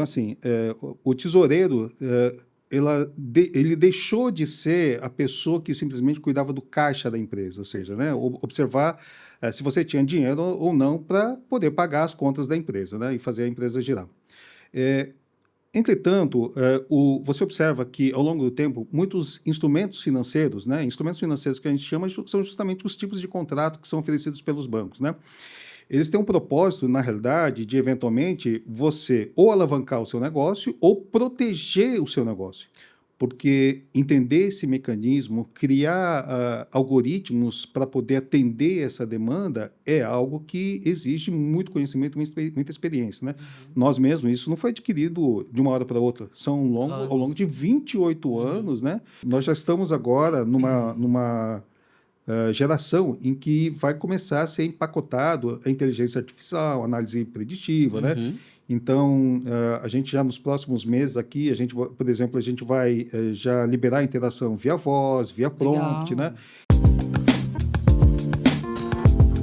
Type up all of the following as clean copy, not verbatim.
Assim, o tesoureiro, ele deixou de ser a pessoa que simplesmente cuidava do caixa da empresa, ou seja, né, observar se você tinha dinheiro ou não para poder pagar as contas da empresa, né, e fazer a empresa girar. Entretanto, você observa que, ao longo do tempo, muitos instrumentos financeiros, né, instrumentos financeiros que a gente chama, são justamente os tipos de contrato que são oferecidos pelos bancos, né? Eles têm um propósito, na realidade, de, eventualmente, você ou alavancar o seu negócio ou proteger o seu negócio. Porque entender esse mecanismo, criar algoritmos para poder atender essa demanda é algo que exige muito conhecimento, muita experiência, né? Nós mesmos, isso não foi adquirido de uma hora para outra. Ao longo de 28 anos, né? Nós já estamos agora numa geração em que vai começar a ser empacotado a inteligência artificial, análise preditiva, né? Então, a gente já nos próximos meses aqui, por exemplo, a gente vai já liberar a interação via voz, via prompt, Legal. né?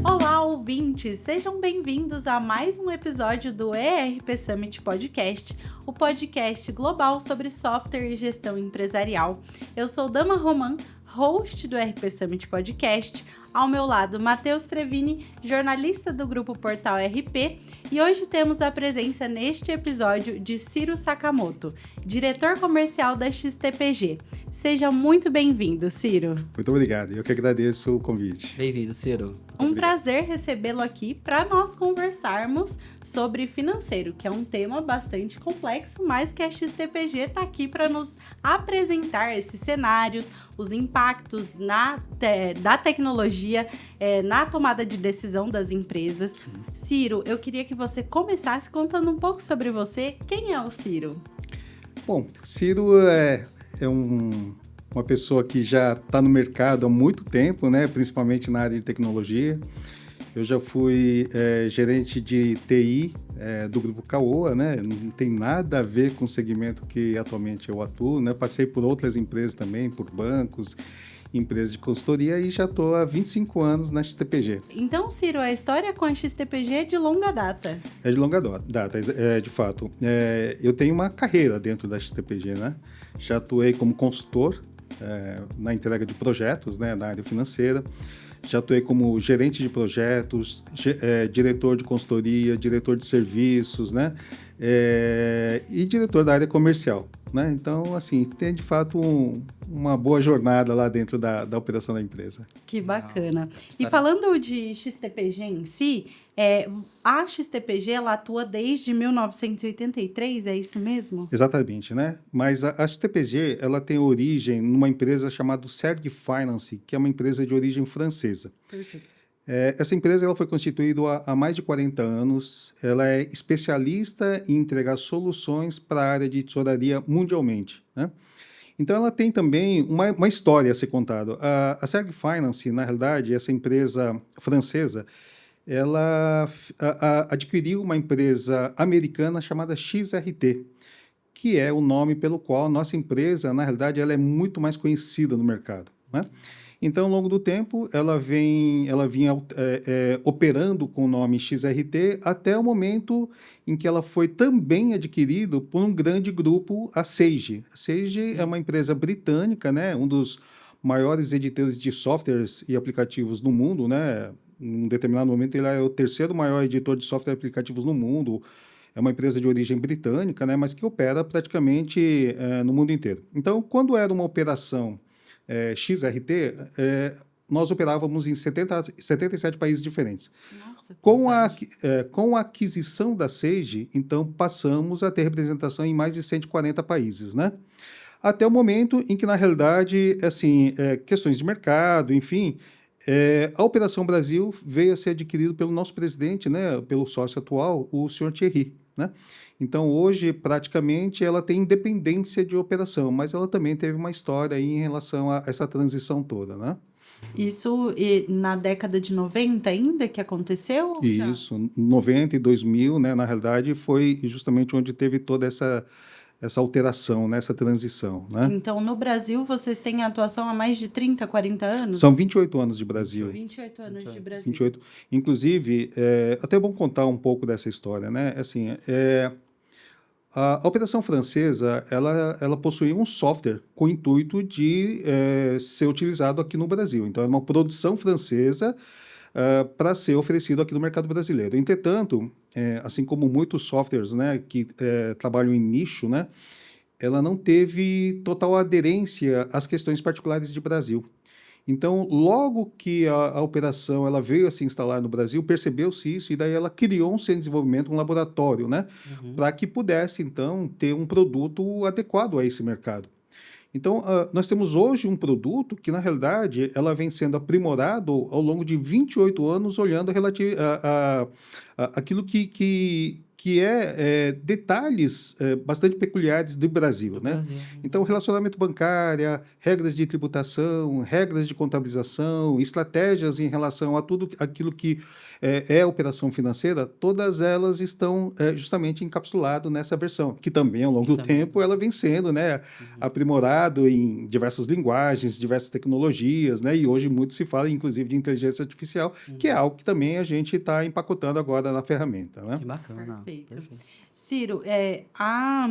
Olá, ouvintes! Sejam bem-vindos a mais um episódio do ERP Summit Podcast, o podcast global sobre software e gestão empresarial. Eu sou Dama Roman, host do ERP Summit Podcast. Ao meu lado, Matheus Trevini, jornalista do grupo Portal RP, e hoje temos a presença neste episódio de Ciro Sakamoto, diretor comercial da XTPG. Seja muito bem-vindo, Ciro. Muito obrigado, eu que agradeço o convite. Bem-vindo, Ciro. Um prazer recebê-lo aqui para nós conversarmos sobre financeiro, que é um tema bastante complexo, mas que a XTPG está aqui para nos apresentar esses cenários, os impactos da tecnologia, na tomada de decisão das empresas. Ciro, eu queria que você começasse contando um pouco sobre você. Quem é o Ciro? Bom, Ciro é uma pessoa que já está no mercado há muito tempo, né? Principalmente na área de tecnologia. Eu já fui gerente de TI do Grupo Caoa, né? Não tem nada a ver com o segmento que atualmente eu atuo, né? Passei por outras empresas também, por bancos, empresas de consultoria, e já estou há 25 anos na XTPG. Então, Ciro, a história com a XTPG é de longa data. É de longa data, de fato. Eu tenho uma carreira dentro da XTPG, né? Já atuei como consultor na entrega de projetos, né, na área financeira. Já atuei como gerente de projetos, diretor de consultoria, diretor de serviços, né? E diretor da área comercial, né? Então, assim, tem de fato uma boa jornada lá dentro da operação da empresa. Que bacana. E falando de XTPG em si, a XTPG ela atua desde 1983, é isso mesmo? Exatamente, né? Mas a XTPG, ela tem origem numa empresa chamada Serg Finance, que é uma empresa de origem francesa. Perfeito. Essa empresa ela foi constituída há mais de 40 anos. Ela é especialista em entregar soluções para a área de tesouraria mundialmente, né? Então, ela tem também uma história a ser contada. A Serg Finance, na realidade, essa empresa francesa, ela adquiriu uma empresa americana chamada XRT, que é o nome pelo qual a nossa empresa, na realidade, ela é muito mais conhecida no mercado, né? Então, ao longo do tempo, ela vinha operando com o nome XRT até o momento em que ela foi também adquirida por um grande grupo, a Sage. A Sage é uma empresa britânica, né, um dos maiores editores de softwares e aplicativos no mundo, né? Em um determinado momento, ele é o terceiro maior editor de software e aplicativos no mundo. É uma empresa de origem britânica, né, mas que opera praticamente no mundo inteiro. Então, quando era uma operação XRT, nós operávamos em 77 países diferentes. Nossa, Com a aquisição da Sage, então, passamos a ter representação em mais de 140 países, né? Até o momento em que, na realidade, assim, questões de mercado, enfim, a Operação Brasil veio a ser adquirida pelo nosso presidente, né, pelo sócio atual, o senhor Thierry, né? Então, hoje, praticamente, ela tem independência de operação, mas ela também teve uma história aí em relação a essa transição toda, né? Isso na década de 90 ainda que aconteceu? Isso, 90 e 2000, né, na realidade, foi justamente onde teve toda essa alteração, né, essa transição, né? Então, no Brasil, vocês têm atuação há mais de 30, 40 anos? São 28 anos de Brasil. 28 anos de Brasil. 28. Inclusive, até é bom contar um pouco dessa história, né? Assim, A operação francesa, ela possuía um software com o intuito de ser utilizado aqui no Brasil. Então, é uma produção francesa para ser oferecido aqui no mercado brasileiro. Entretanto, assim como muitos softwares, né, que trabalham em nicho, né, ela não teve total aderência às questões particulares de Brasil. Então, logo que a operação ela veio a se instalar no Brasil, percebeu-se isso e daí ela criou um centro de desenvolvimento, um laboratório, né, para que pudesse, então, ter um produto adequado a esse mercado. Então, nós temos hoje um produto que, na realidade, ela vem sendo aprimorado ao longo de 28 anos, olhando aquilo que é detalhes bastante peculiares do Brasil, né? Brasil. Então, relacionamento bancário, regras de tributação, regras de contabilização, estratégias em relação a tudo aquilo que é operação financeira, todas elas estão justamente encapsuladas nessa versão, que também, ao longo do tempo, ela vem sendo, né, aprimorado em diversas linguagens, diversas tecnologias, né? E hoje muito se fala, inclusive, de inteligência artificial, que é algo que também a gente está empacotando agora na ferramenta, né? Que bacana. Perfeito. Ciro, a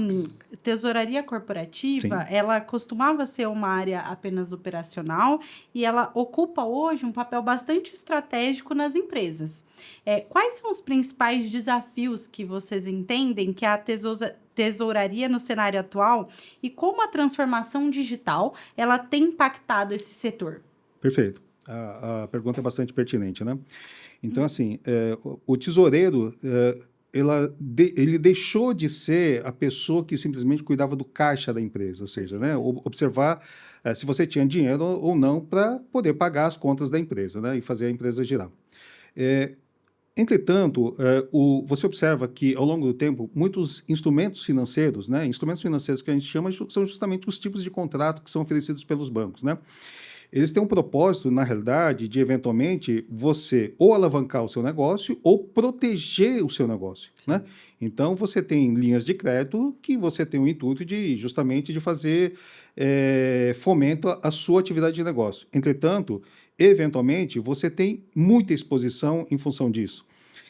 tesouraria corporativa, Sim. ela costumava ser uma área apenas operacional e ela ocupa hoje um papel bastante estratégico nas empresas. Quais são os principais desafios que vocês entendem que a tesouraria no cenário atual e como a transformação digital ela tem impactado esse setor? Perfeito. A pergunta é bastante pertinente, né? Então, assim, o tesoureiro, ele deixou de ser a pessoa que simplesmente cuidava do caixa da empresa, ou seja, né, observar se você tinha dinheiro ou não para poder pagar as contas da empresa, né, e fazer a empresa girar. Entretanto, você observa que, ao longo do tempo, muitos instrumentos financeiros, né, instrumentos financeiros que a gente chama são justamente os tipos de contrato que são oferecidos pelos bancos, né? Eles têm um propósito, na realidade, de, eventualmente, você ou alavancar o seu negócio ou proteger o seu negócio, né? Então, você tem linhas de crédito que você tem o intuito de, justamente, de fazer fomento à sua atividade de negócio. Entretanto, eventualmente, você tem muita exposição em função disso.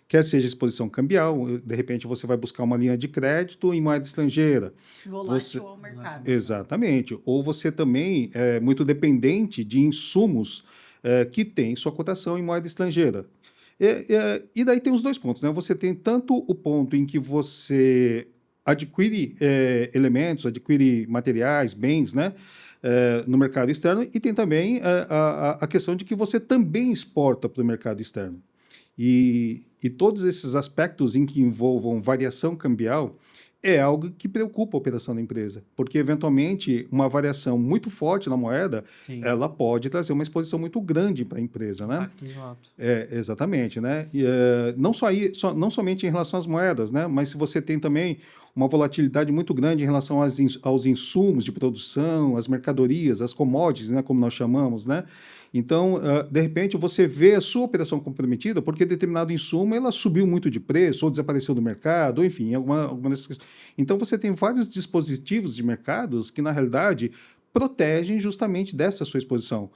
Quer seja exposição cambial, de repente você vai buscar uma linha de crédito em moeda estrangeira. Volátil ao mercado. Exatamente. Ou você também é muito dependente de insumos que têm sua cotação em moeda estrangeira. E daí tem os dois pontos, né? Você tem tanto o ponto em que você adquire elementos, adquire materiais, bens, né? No mercado externo, e tem também a questão de que você também exporta para o mercado externo. E todos esses aspectos em que envolvam variação cambial é algo que preocupa a operação da empresa, porque, eventualmente, uma variação muito forte na moeda, ela pode trazer uma exposição muito grande para a empresa, né? Exatamente, né? E, não somente em relação às moedas, né? Mas se você tem também uma volatilidade muito grande em relação aos insumos de produção, às mercadorias, às commodities, né? Como nós chamamos, né? Então, de repente, você vê a sua operação comprometida porque determinado insumo ela subiu muito de preço, ou desapareceu do mercado, ou enfim, alguma dessas questões. Então, você tem vários dispositivos de mercados que, na realidade, protegem justamente dessa sua exposição.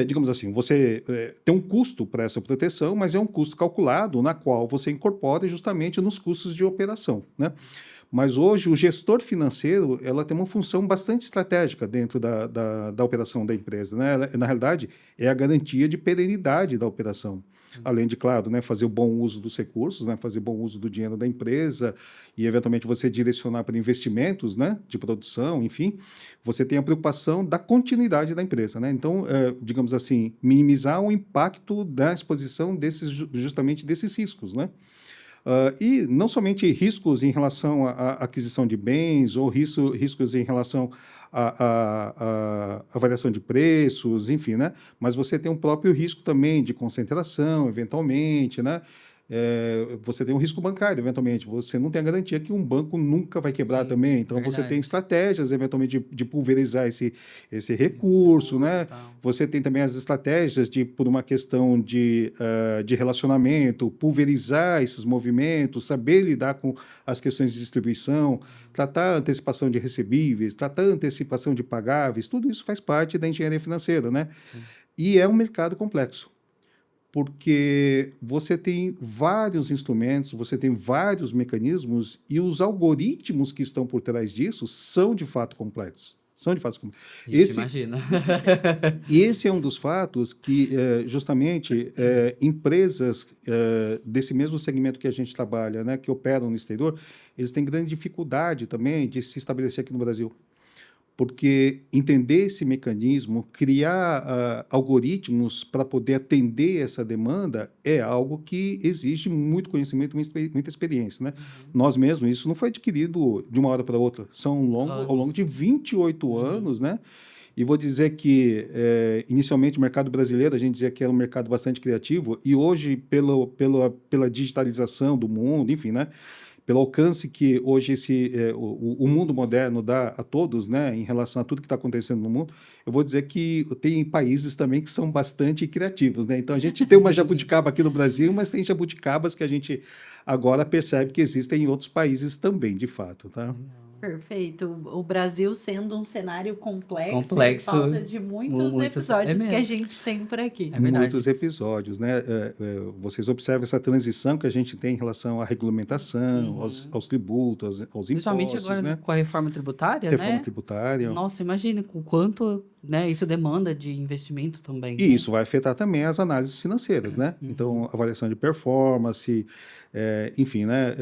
Digamos assim, você tem um custo para essa proteção, mas é um custo calculado na qual você incorpora justamente nos custos de operação, né? Mas hoje o gestor financeiro ela tem uma função bastante estratégica dentro da operação da empresa, né? Na realidade, é a garantia de perenidade da operação. Além de, claro, né, fazer o bom uso dos recursos, né, fazer bom uso do dinheiro da empresa e, eventualmente, você direcionar para investimentos, né, de produção, enfim, você tem a preocupação da continuidade da empresa, né? Então, digamos assim, minimizar o impacto da exposição justamente desses riscos, né? E não somente riscos em relação à aquisição de bens ou riscos em relação à variação de preços, enfim, né? Mas você tem um próprio risco também de concentração, eventualmente, né? Você tem um risco bancário, eventualmente. Você não tem a garantia que um banco nunca vai quebrar também. Então, você tem estratégias, eventualmente, de pulverizar esse recurso, né? Você tem também as estratégias de, por uma questão de relacionamento, pulverizar esses movimentos, saber lidar com as questões de distribuição, tratar a antecipação de recebíveis, tratar a antecipação de pagáveis, tudo isso faz parte da engenharia financeira, né? E é um mercado complexo. porque você tem vários instrumentos, você tem vários mecanismos e os algoritmos que estão por trás disso são de fato complexos. São de fato complexos. A gente imagina. Esse é um dos fatos que, justamente, empresas desse mesmo segmento que a gente trabalha, né, que operam no exterior, eles têm grande dificuldade também de se estabelecer aqui no Brasil. Porque entender esse mecanismo, criar algoritmos para poder atender essa demanda é algo que exige muito conhecimento, muita experiência, né? Nós mesmos, isso não foi adquirido de uma hora para outra, são ao longo de 28 anos, né? E vou dizer que, inicialmente, o mercado brasileiro, a gente dizia que era um mercado bastante criativo, e hoje, pela digitalização do mundo, enfim, né? Pelo alcance que hoje o mundo moderno dá a todos, né, em relação a tudo que está acontecendo no mundo, eu vou dizer que tem países também que são bastante criativos, né? Então, a gente tem uma jabuticaba aqui no Brasil, mas tem jabuticabas que a gente agora percebe que existem em outros países também, de fato, tá? Perfeito. O Brasil sendo um cenário complexo, Complexo, falta de muitos episódios que a gente tem por aqui. É verdade. Muitos episódios, né? Vocês observam essa transição que a gente tem em relação à regulamentação, aos tributos, aos Principalmente impostos, agora né? com a reforma tributária, Reforma né? tributária. Nossa, imagine o quanto, né, isso demanda de investimento também. E isso vai afetar também as análises financeiras, né? Então, avaliação de performance, enfim, né?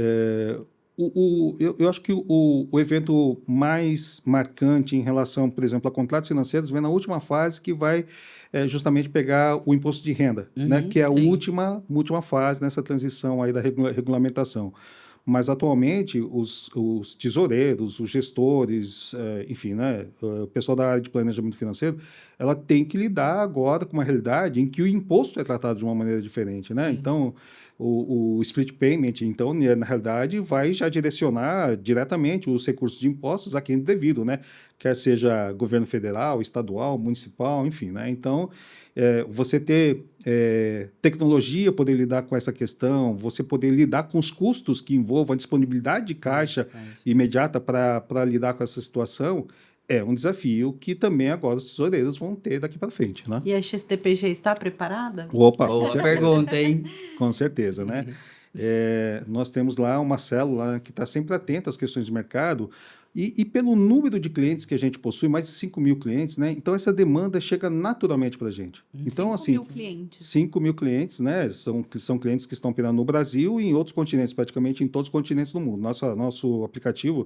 Eu acho que o evento mais marcante em relação, por exemplo, a contratos financeiros vem na última fase, que vai justamente pegar o imposto de renda, né? Que é a sim. última fase nessa transição aí da regulamentação. Mas, atualmente, os tesoureiros, os gestores, enfim, né, o pessoal da área de planejamento financeiro, ela tem que lidar agora com uma realidade em que o imposto é tratado de uma maneira diferente, né? Então, o split payment, então, na realidade, vai já direcionar diretamente os recursos de impostos a quem é devido, né? Quer seja governo federal, estadual, municipal, enfim, né? Então, você ter tecnologia, poder lidar com essa questão, você poder lidar com os custos que envolvam a disponibilidade de caixa imediata para lidar com essa situação, é um desafio que também agora os tesoureiros vão ter daqui para frente, né? E a XTPG está preparada? Opa, Boa pergunta, hein? com certeza, né? Nós temos lá uma célula que está sempre atenta às questões de mercado e pelo número de clientes que a gente possui, mais de 5 mil clientes, né? Então, essa demanda chega naturalmente para a gente. Então, 5 mil clientes. 5 mil clientes, né? São clientes que estão operando no Brasil e em outros continentes, praticamente em todos os continentes do mundo. Nosso aplicativo,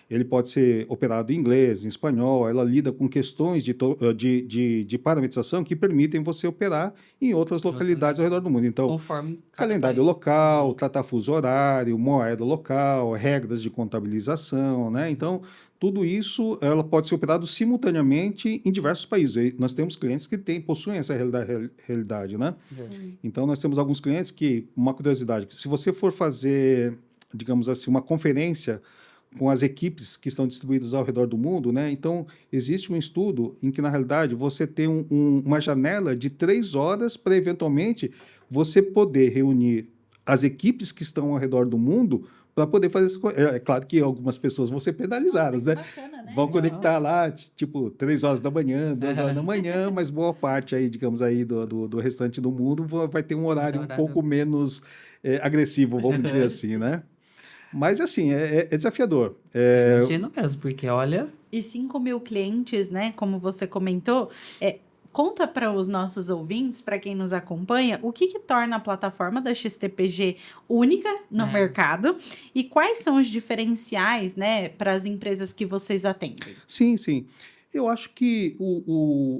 ele pode ser operado em inglês, em espanhol, ela lida com questões de parametrização que permitem você operar em outras localidades ao redor do mundo. Então, Conforme cada calendário país. local, tratar fuso horário, moeda local, regras de contabilização, né? Então, tudo isso ela pode ser operado simultaneamente em diversos países. E nós temos clientes que possuem essa realidade, né? Então, nós temos alguns clientes que, uma curiosidade, se você for fazer, digamos assim, uma conferência com as equipes que estão distribuídas ao redor do mundo, né? Então, existe um estudo em que, na realidade, você tem uma janela de 3 horas para, eventualmente, você poder reunir as equipes que estão ao redor do mundo para poder fazer isso. É claro que algumas pessoas vão ser penalizadas, né? Bacana, né? Vão conectar lá, tipo, 3 horas da manhã, 2 horas da manhã, mas boa parte aí, digamos aí, do restante do mundo vai ter um horário um pouco menos agressivo, vamos dizer assim, né? Mas, assim, é desafiador. Imagino mesmo, porque olha... E 5 mil clientes, né? Como você comentou, conta para os nossos ouvintes, para quem nos acompanha, o que torna a plataforma da XTPG única no mercado e quais são os diferenciais, né, para as empresas que vocês atendem? Sim, sim. Eu acho que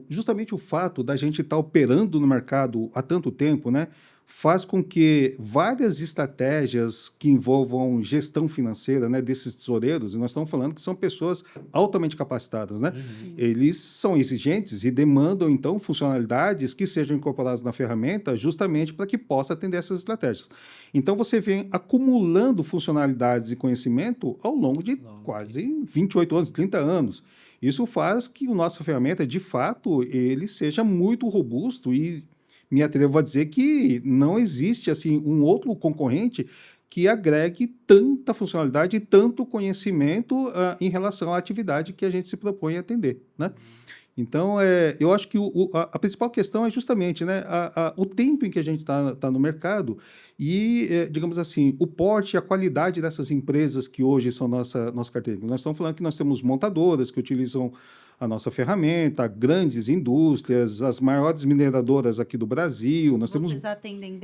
justamente o fato da gente estar operando no mercado há tanto tempo, né, faz com que várias estratégias que envolvam gestão financeira, né, desses tesoureiros, e nós estamos falando que são pessoas altamente capacitadas, né? Eles são exigentes e demandam, então, funcionalidades que sejam incorporadas na ferramenta justamente para que possa atender essas estratégias. Então, você vem acumulando funcionalidades e conhecimento ao longo de quase 28 anos, 30 anos. Isso faz que a nossa ferramenta, de fato, ele seja muito robusto e me atrevo a dizer que não existe assim um outro concorrente que agregue tanta funcionalidade e tanto conhecimento em relação à atividade que a gente se propõe a atender, né? Então, eu acho que a principal questão é justamente, né, o tempo em que a gente está no mercado e, digamos assim, o porte e a qualidade dessas empresas que hoje são nossa carteira. Nós estamos falando que nós temos montadoras que utilizam a nossa ferramenta, grandes indústrias, as maiores mineradoras aqui do Brasil. Nós temos Vocês atendem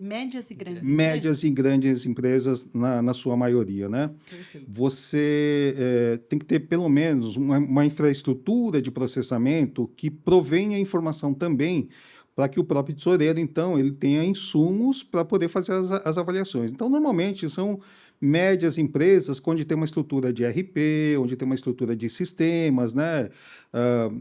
médias e grandes médias empresas? e grandes empresas na sua maioria, né? Perfeito. Você tem que ter pelo menos uma infraestrutura de processamento que provenha a informação também para que o próprio tesoureiro, então, ele tenha insumos para poder fazer as avaliações. Então, normalmente, são médias empresas onde tem uma estrutura de RP, onde tem uma estrutura de sistemas, né?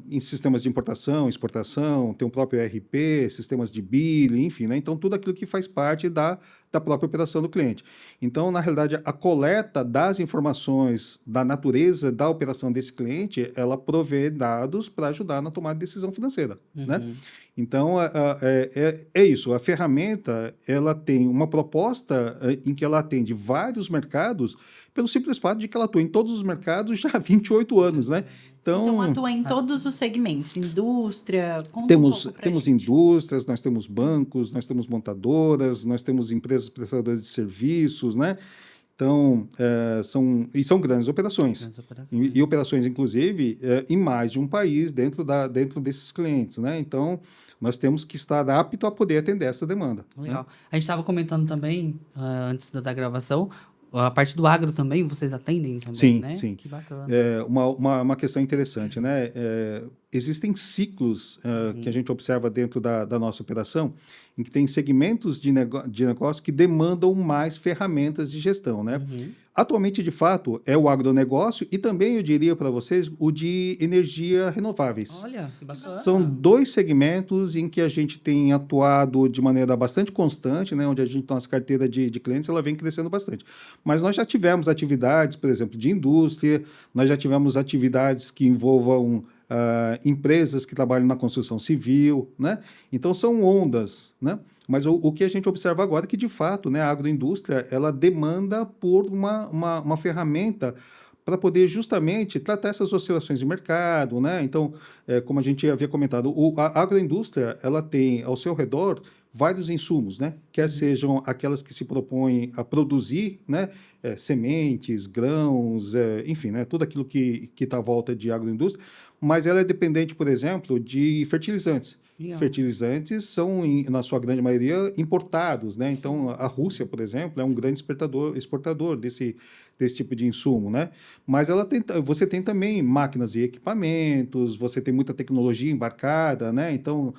Em sistemas de importação, exportação, tem o próprio ERP, sistemas de billing, enfim, né? Então, tudo aquilo que faz parte da própria operação do cliente. Então, na realidade, a coleta das informações da natureza da operação desse cliente, ela provê dados para ajudar na tomada de decisão financeira, né? Então, é isso. A ferramenta, ela tem uma proposta em que ela atende vários mercados pelo simples fato de que ela atua em todos os mercados já há 28 anos, né? Então, atua em todos os segmentos, indústria, conta um Temos, pouco pra temos gente. indústrias, nós temos bancos, nós temos montadoras, nós temos empresas prestadoras de serviços, né? Então, são grandes operações. Grandes operações. E operações, inclusive, em mais de um país dentro desses clientes, né? Então, nós temos que estar apto a poder atender essa demanda. Legal. A gente estava comentando também, antes da gravação, a parte do agro também, vocês atendem também, Sim, né? sim. Que bacana. Uma questão interessante, né? Existem ciclos que a gente observa dentro da nossa operação em que tem segmentos de negócio que demandam mais ferramentas de gestão, né? Atualmente, de fato, é o agronegócio e também, eu diria para vocês, o de energia renováveis. Olha, que bacana. São dois segmentos em que a gente tem atuado de maneira bastante constante, né, onde nossa carteira de clientes ela vem crescendo bastante. Mas nós já tivemos atividades, por exemplo, de indústria, nós já tivemos atividades que envolvam empresas que trabalham na construção civil, né? Então são ondas, né? Mas o que a gente observa agora é que, de fato, né, a agroindústria ela demanda por uma ferramenta para poder justamente tratar essas oscilações de mercado, né? Então, como a gente havia comentado, a agroindústria ela tem ao seu redor vários insumos, né? Quer sejam aquelas que se propõem a produzir, né? Sementes, grãos, enfim, né? Tudo aquilo que está à volta de agroindústria, mas ela é dependente, por exemplo, de fertilizantes. Legal. Fertilizantes são, na sua grande maioria, importados, né? Então, a Rússia, por exemplo, é um grande exportador desse tipo de insumo, né? Mas você tem também máquinas e equipamentos, você tem muita tecnologia embarcada, né? Então,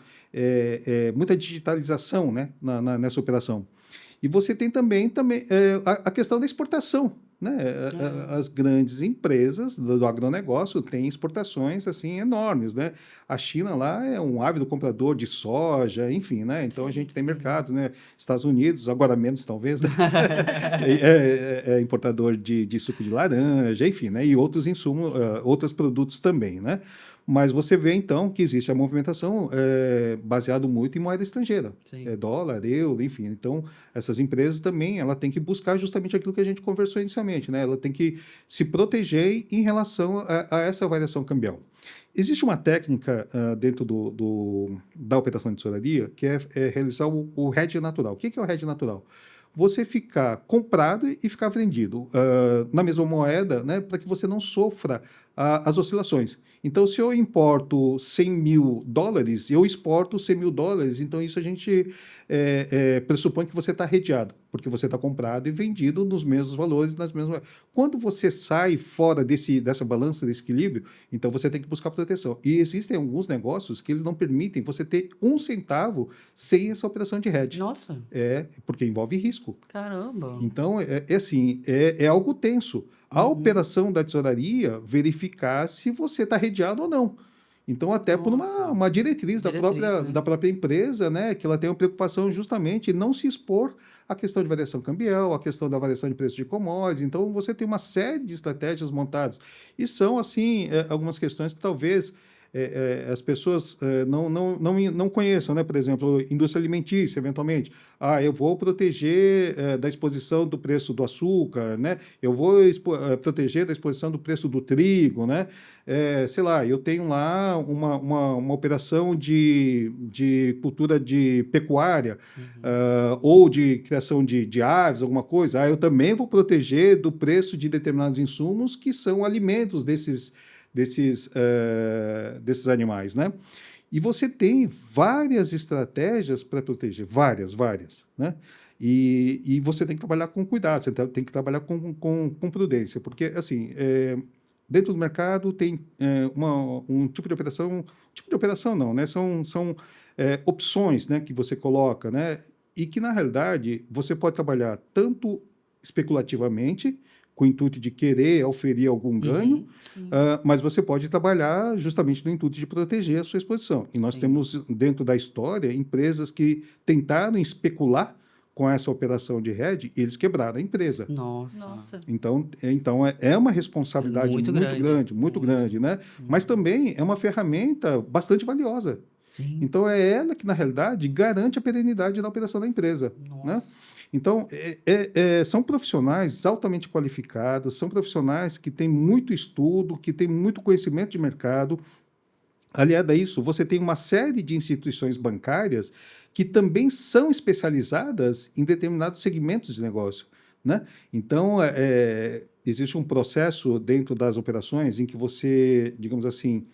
muita digitalização, né? nessa operação. E você tem também a questão da exportação, né? As grandes empresas do agronegócio têm exportações assim enormes, né? A China lá é um ávido comprador de soja, enfim, né? Então a gente tem mercados, né? Estados Unidos, agora menos talvez, né? é importador de suco de laranja, enfim, né? E outros insumos, outros produtos também, né? Mas você vê, então, que existe a movimentação baseado muito em moeda estrangeira. Sim. Dólar, euro, enfim. Então, essas empresas também, ela tem que buscar justamente aquilo que a gente conversou inicialmente, né? Ela tem que se proteger em relação a essa variação cambial. Existe uma técnica dentro da operação de tesouraria que é realizar o hedge natural. O que é o hedge natural? Você ficar comprado e ficar vendido na mesma moeda, né, para que você não sofra as oscilações. Então, se eu importo 100 mil dólares, eu exporto 100 mil dólares, então isso a gente pressupõe que você está redeado, porque você está comprado e vendido nos mesmos valores, nas mesmas. Quando você sai fora dessa balança, desse equilíbrio, então você tem que buscar proteção. E existem alguns negócios que eles não permitem você ter um centavo sem essa operação de hedge. Nossa, Porque envolve risco. caramba. Então, é algo tenso. A operação da tesouraria verificar se você está redeado ou não. Então, até por uma diretriz né? da própria empresa, né, que ela tem uma preocupação justamente em não se expor à questão de variação cambial, à questão da variação de preço de commodities. Então, você tem uma série de estratégias montadas. E são, assim, algumas questões que talvez as pessoas não conheçam, né? Por exemplo, indústria alimentícia, eventualmente. Eu vou proteger da exposição do preço do açúcar, né? Eu vou proteger da exposição do preço do trigo, né? Sei lá, eu tenho lá uma operação de cultura de pecuária, ou de criação de aves, alguma coisa. Eu também vou proteger do preço de determinados insumos que são alimentos desses animais, né? E você tem várias estratégias para proteger, várias, né? E você tem que trabalhar com cuidado, você tem que trabalhar com prudência, porque, assim, dentro do mercado tem um tipo de operação não, né? São opções, né, que você coloca, né? E que, na realidade, você pode trabalhar tanto especulativamente, com o intuito de querer oferir algum ganho, mas você pode trabalhar justamente no intuito de proteger a sua exposição. E nós temos, dentro da história, empresas que tentaram especular com essa operação de hedge e eles quebraram a empresa. Nossa. Então é uma responsabilidade muito grande, né? Mas também é uma ferramenta bastante valiosa. Sim. Então é ela que, na realidade, garante a perenidade da operação da empresa, né? Então, são profissionais altamente qualificados, são profissionais que têm muito estudo, que têm muito conhecimento de mercado. Aliado a isso, você tem uma série de instituições bancárias que também são especializadas em determinados segmentos de negócio, né? Então, existe um processo dentro das operações em que você, digamos assim,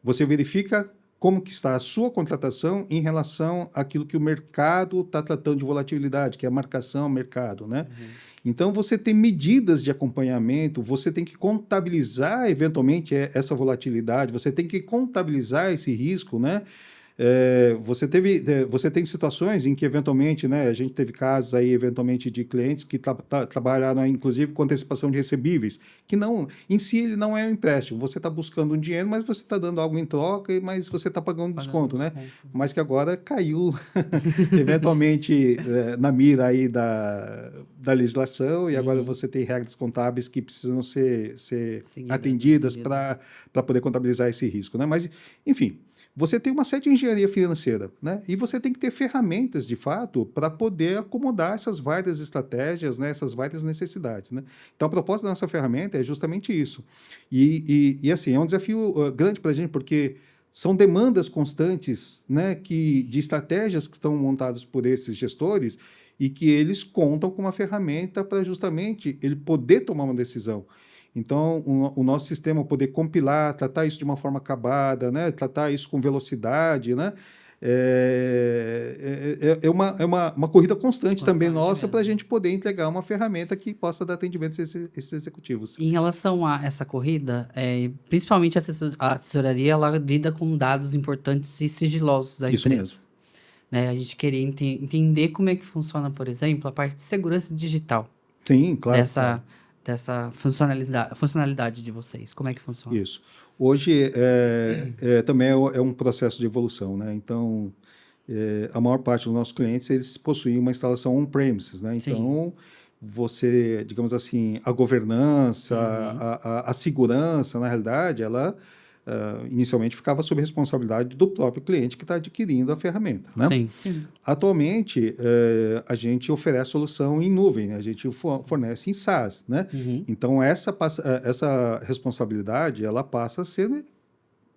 você verifica como que está a sua contratação em relação àquilo que o mercado está tratando de volatilidade, que é a marcação mercado, né? Então, você tem medidas de acompanhamento, você tem que contabilizar, eventualmente, essa volatilidade, você tem que contabilizar esse risco, né? Você tem situações em que, eventualmente, né, a gente teve casos aí, eventualmente, de clientes que trabalharam, inclusive, com antecipação de recebíveis, que não, em si, ele não é um empréstimo. Você está buscando um dinheiro, mas você está dando algo em troca, mas você está pagando desconto, né? Mas que agora caiu, eventualmente, na mira aí da legislação, e agora você tem regras contábeis que precisam ser atendidas para poder contabilizar esse risco, né? Mas, enfim, você tem uma certa engenharia financeira, né? E você tem que ter ferramentas, de fato, para poder acomodar essas várias estratégias, né? Essas várias necessidades, né? Então, a proposta da nossa ferramenta é justamente isso. E assim, é um desafio grande para a gente, porque são demandas constantes, né? De estratégias que estão montadas por esses gestores e que eles contam com uma ferramenta para justamente ele poder tomar uma decisão. Então, o nosso sistema poder compilar, tratar isso de uma forma acabada, né? Tratar isso com velocidade, né? É uma corrida constante também nossa para a gente poder entregar uma ferramenta que possa dar atendimento a esses executivos. Em relação a essa corrida, principalmente a tesouraria, ela lida com dados importantes e sigilosos da empresa. Isso mesmo. Né? A gente queria entender como é que funciona, por exemplo, a parte de segurança digital. Sim, claro. Dessa funcionalidade de vocês. Como é que funciona? Isso. Hoje também é um processo de evolução, né? Então, a maior parte dos nossos clientes, eles possuem uma instalação on-premises, né? Então, você, digamos assim, a governança, a segurança, na realidade, ela inicialmente ficava sob responsabilidade do próprio cliente que está adquirindo a ferramenta, né? Sim. Atualmente, a gente oferece solução em nuvem, né? A gente fornece em SaaS, né? Então, essa responsabilidade, ela passa a ser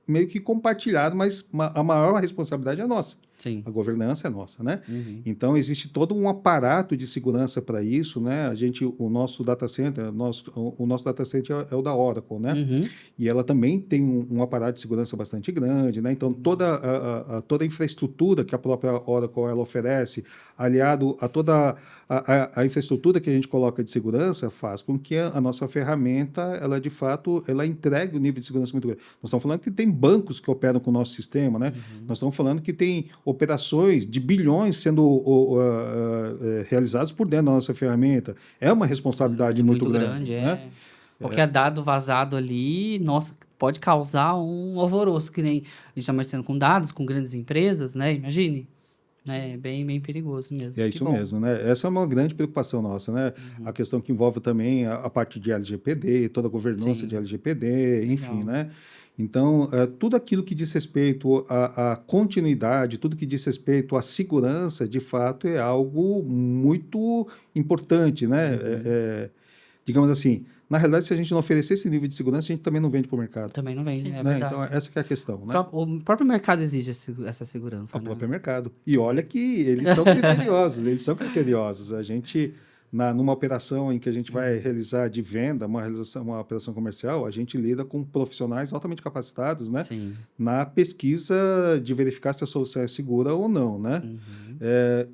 meio que compartilhada, mas a maior responsabilidade é nossa. Sim. A governança é nossa, né? Então, existe todo um aparato de segurança para isso, né? O nosso data center, o nosso data center é o da Oracle, né? E ela também tem um aparato de segurança bastante grande, né? Então, toda a infraestrutura que a própria Oracle ela oferece, aliado a toda a infraestrutura que a gente coloca de segurança, faz com que a nossa ferramenta, ela de fato, ela entregue um nível de segurança muito grande. Nós estamos falando que tem bancos que operam com o nosso sistema, né? Nós estamos falando que tem operações de bilhões sendo realizadas por dentro da nossa ferramenta. É uma responsabilidade muito grande, né? Qualquer dado vazado ali, nossa, pode causar um alvoroço, que nem a gente está mexendo com dados, com grandes empresas, né? Imagine. né? É bem perigoso mesmo. É Que isso bom. mesmo, né? Essa é uma grande preocupação nossa, né? A questão que envolve também a parte de LGPD, toda a governança de Sim, LGPD, enfim, legal. né? Então, tudo aquilo que diz respeito à continuidade, tudo que diz respeito à segurança, de fato, é algo muito importante, né? Digamos assim, na realidade, se a gente não oferecer esse nível de segurança, a gente também não vende para o mercado, Também não vende, é né? Então, verdade. essa que é a questão, né? O próprio mercado exige essa Ao segurança, né? próprio mercado. E olha que eles são criteriosos, eles são criteriosos. A gente, numa operação em que a gente vai realizar de venda, uma operação comercial, a gente lida com profissionais altamente capacitados, né? Sim. Na pesquisa de verificar se a solução é segura ou não, né?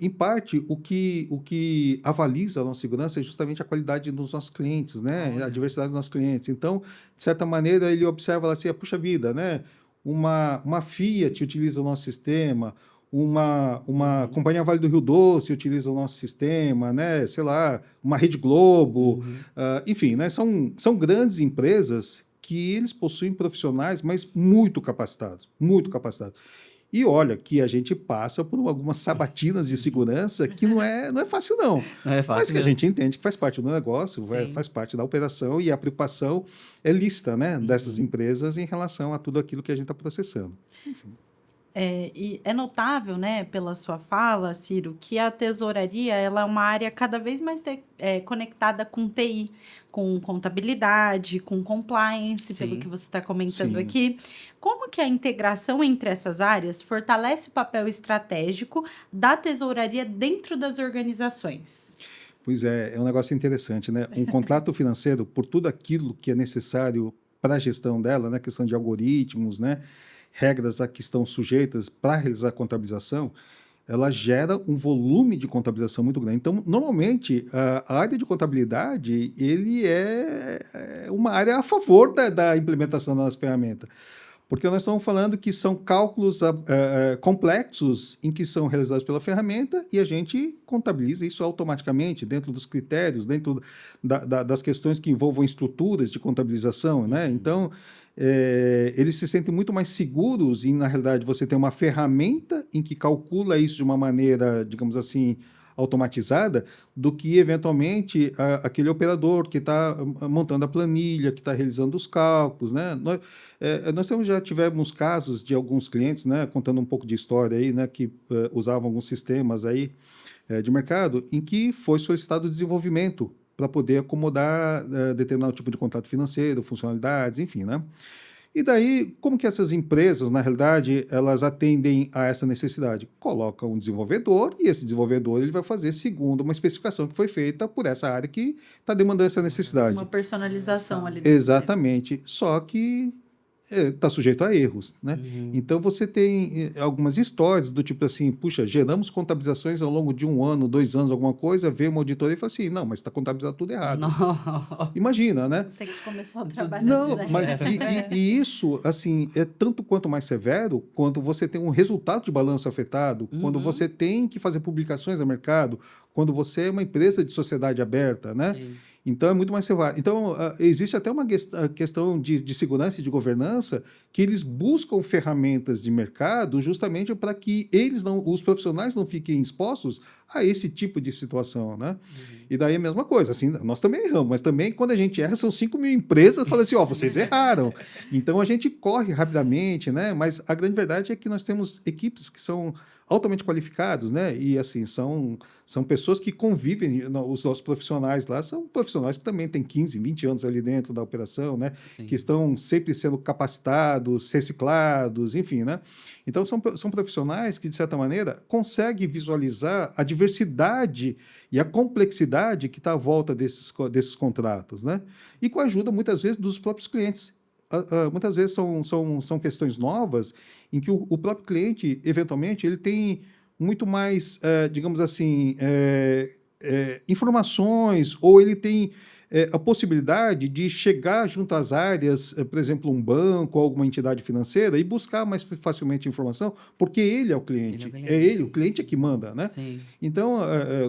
Em parte, o que avaliza a nossa segurança é justamente a qualidade dos nossos clientes, né? A Olha. diversidade dos nossos clientes. Então, de certa maneira, ele observa assim, puxa vida, né? Uma Fiat utiliza o nosso sistema, uma companhia Vale do Rio Doce utiliza o nosso sistema, né? Sei lá, uma Rede Globo, enfim, né? São grandes empresas que eles possuem profissionais, mas muito capacitados, muito capacitados. E olha que a gente passa por algumas sabatinas de segurança que não é fácil, não. Não é Mas fácil que a mesmo. gente entende que faz parte do negócio, Sim. faz parte da operação e a preocupação é lícita, né, dessas empresas em relação a tudo aquilo que a gente está processando. E é notável, né, pela sua fala, Ciro, que a tesouraria ela é uma área cada vez mais conectada com TI, com contabilidade, com compliance, pelo Sim. que você está comentando Sim. aqui. Como que a integração entre essas áreas fortalece o papel estratégico da tesouraria dentro das organizações? Pois é um negócio interessante, né? Um contrato financeiro, por tudo aquilo que é necessário para a gestão dela, né, questão de algoritmos, né, regras a que estão sujeitas para realizar a contabilização, ela gera um volume de contabilização muito grande. Então, normalmente, a área de contabilidade, ele é uma área a favor da implementação das ferramentas. Porque nós estamos falando que são cálculos complexos em que são realizados pela ferramenta e a gente contabiliza isso automaticamente dentro dos critérios, dentro das questões que envolvam estruturas de contabilização, né? Então, eles se sentem muito mais seguros em, na realidade, você ter uma ferramenta em que calcula isso de uma maneira, digamos assim, automatizada, do que, eventualmente, aquele operador que está montando a planilha, que está realizando os cálculos, né? Nós já tivemos casos de alguns clientes, né, contando um pouco de história aí, né, que usavam alguns sistemas aí de mercado, em que foi solicitado desenvolvimento para poder acomodar determinado tipo de contrato financeiro, funcionalidades, enfim, né? E daí, como que essas empresas, na realidade, elas atendem a essa necessidade? Colocam um desenvolvedor e esse desenvolvedor ele vai fazer segundo uma especificação que foi feita por essa área que está demandando essa necessidade. Uma personalização ali do sistema. Exatamente. Só que está sujeito a erros, né? Então você tem algumas histórias do tipo assim, puxa, geramos contabilizações ao longo de 1 ano, 2 anos, alguma coisa, veio uma auditoria e fala assim, não, mas está contabilizado tudo errado. Não. Imagina, né? Tem que começar a trabalhar. Não, mas e isso, assim, é tanto quanto mais severo, quando você tem um resultado de balanço afetado, quando você tem que fazer publicações no mercado, quando você é uma empresa de sociedade aberta, né? Sim. Então, é muito mais severo. Então, existe até uma questão de segurança e de governança que eles buscam ferramentas de mercado justamente para que os profissionais não fiquem expostos a esse tipo de situação, né? E daí a mesma coisa, assim, nós também erramos, mas também quando a gente erra, são 5 mil empresas falando assim, vocês erraram. Então, a gente corre rapidamente, né? Mas a grande verdade é que nós temos equipes que são altamente qualificados, né? E assim, são pessoas que convivem, os nossos profissionais lá são profissionais que também têm 15, 20 anos ali dentro da operação, né? Sim. Que estão sempre sendo capacitados, reciclados, enfim, né? Então são profissionais que, de certa maneira, conseguem visualizar a diversidade e a complexidade que está à volta desses contratos, né? E com a ajuda, muitas vezes, dos próprios clientes. Muitas vezes são questões novas em que o próprio cliente, eventualmente, ele tem muito mais, digamos assim, informações, ou ele tem a possibilidade de chegar junto às áreas, por exemplo, um banco ou alguma entidade financeira e buscar mais facilmente informação, porque ele é o cliente. O cliente é que manda, né? Sim. Então,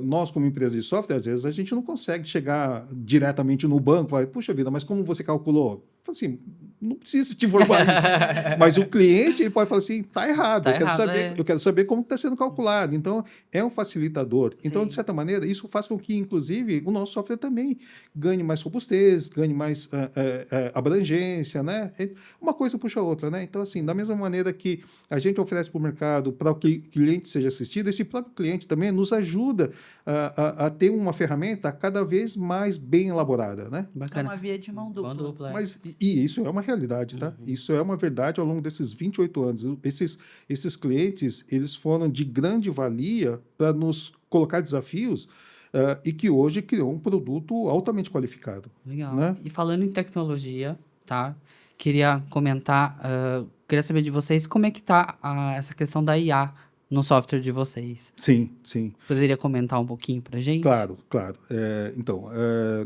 nós, como empresa de software, às vezes a gente não consegue chegar diretamente no banco e falar, puxa vida, mas como você calculou? Assim, não precisa te informar isso. Mas o cliente ele pode falar assim, tá errado, Tá eu quero errado, saber, eu quero saber como está sendo calculado. Então, é um facilitador. Então, Sim. de certa maneira, isso faz com que, inclusive, o nosso software também ganhe mais robustez, ganhe mais abrangência, né? Uma coisa puxa a outra, né? Então, assim, da mesma maneira que a gente oferece para o mercado para que o cliente seja assistido, esse próprio cliente também nos ajuda a ter uma ferramenta cada vez mais bem elaborada, né? É Bacana. uma via de mão dupla. Mão dupla, é. Mas e isso é uma realidade, tá? Isso é uma verdade ao longo desses 28 anos. Esses clientes, eles foram de grande valia para nos colocar desafios e que hoje criou um produto altamente qualificado. Legal. Né? E falando em tecnologia, tá? Queria comentar, queria saber de vocês como é que tá essa questão da IA no software de vocês. Sim, sim. Poderia comentar um pouquinho pra gente? Claro, claro. Então,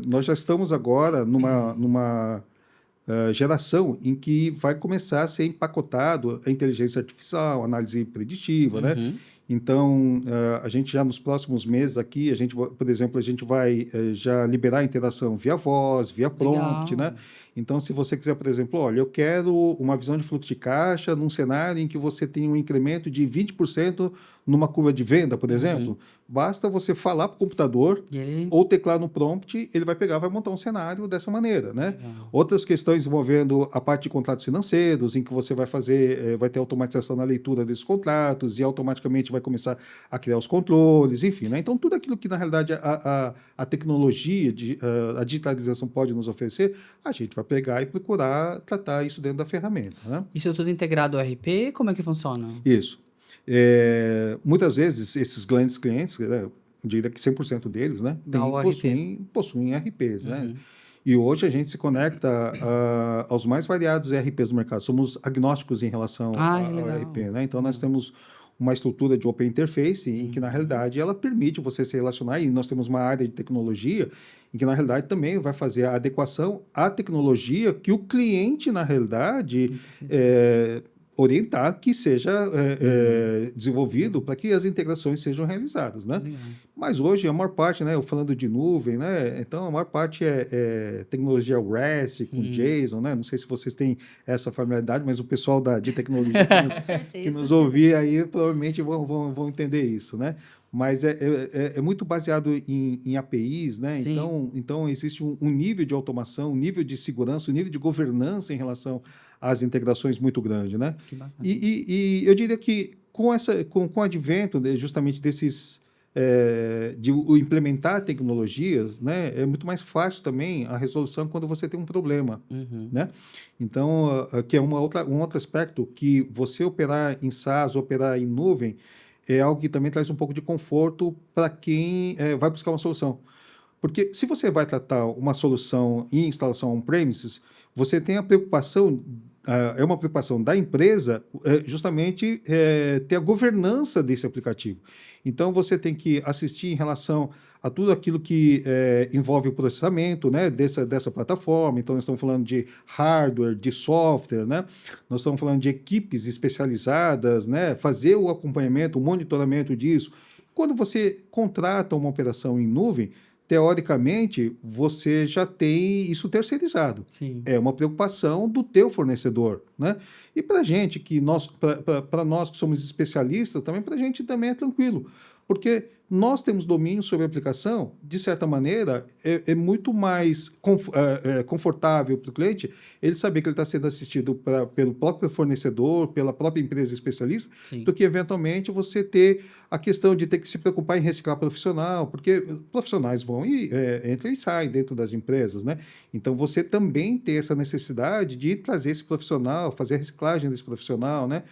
nós já estamos agora numa geração em que vai começar a ser empacotado a inteligência artificial, análise preditiva, né? Então, a gente já nos próximos meses aqui, por exemplo, a gente vai já liberar a interação via voz, via prompt, Legal. né? Então, se você quiser, por exemplo, olha, eu quero uma visão de fluxo de caixa num cenário em que você tem um incremento de 20% numa curva de venda, por exemplo, basta você falar para o computador E ele... ou teclar no prompt, ele vai pegar, vai montar um cenário dessa maneira, né? Legal. Outras questões envolvendo a parte de contratos financeiros, em que você vai fazer, vai ter automatização na leitura desses contratos e automaticamente vai começar a criar os controles, enfim, né? Então, tudo aquilo que, na realidade, a tecnologia, a digitalização pode nos oferecer, a gente vai pegar e procurar tratar isso dentro da ferramenta, né? Isso tudo integrado ao RP? Como é que funciona? Isso. Muitas vezes, esses grandes clientes, né, eu diria que 100% deles, né, possuem RPs, né? E hoje a gente se conecta aos mais variados ERPs do mercado. Somos agnósticos em relação ao ERP, né? Então, nós temos uma estrutura de Open Interface em que, na realidade, ela permite você se relacionar, e nós temos uma área de tecnologia em que, na realidade, também vai fazer a adequação à tecnologia que o cliente, na realidade, orientar que seja desenvolvido para que as integrações sejam realizadas, né? Mas hoje a maior parte, né, eu falando de nuvem, né, então a maior parte é tecnologia REST com JSON, né? Não sei se vocês têm essa familiaridade, mas o pessoal de tecnologia que nos ouvir aí provavelmente vão entender isso, né? Mas é muito baseado em APIs, né? Então existe um nível de automação, um nível de segurança, um nível de governança em relação às integrações muito grande, né? Que bacana. E eu diria que com o advento justamente desses de implementar tecnologias, né, é muito mais fácil também a resolução quando você tem um problema, né? Então, que é um outro aspecto que você operar em SaaS, operar em nuvem, é algo que também traz um pouco de conforto para quem vai buscar uma solução. Porque se você vai tratar uma solução em instalação on-premises, você tem a preocupação, é uma preocupação da empresa justamente ter a governança desse aplicativo. Então, você tem que assistir em relação a tudo aquilo que envolve o processamento, né, dessa plataforma. Então, nós estamos falando de hardware, de software, né? Nós estamos falando de equipes especializadas, né? Fazer o acompanhamento, o monitoramento disso. Quando você contrata uma operação em nuvem, teoricamente, você já tem isso terceirizado. Sim. É uma preocupação do teu fornecedor, né? E para a gente, para nós que somos especialistas, também para a gente também é tranquilo, porque nós temos domínio sobre a aplicação, de certa maneira, é muito mais confortável para o cliente ele saber que ele está sendo assistido pelo próprio fornecedor, pela própria empresa especialista, Sim. do que, eventualmente, você ter a questão de ter que se preocupar em reciclar profissional, porque profissionais vão e entram e saem dentro das empresas, né? Então, você também tem essa necessidade de trazer esse profissional, fazer a reciclagem desse profissional, né?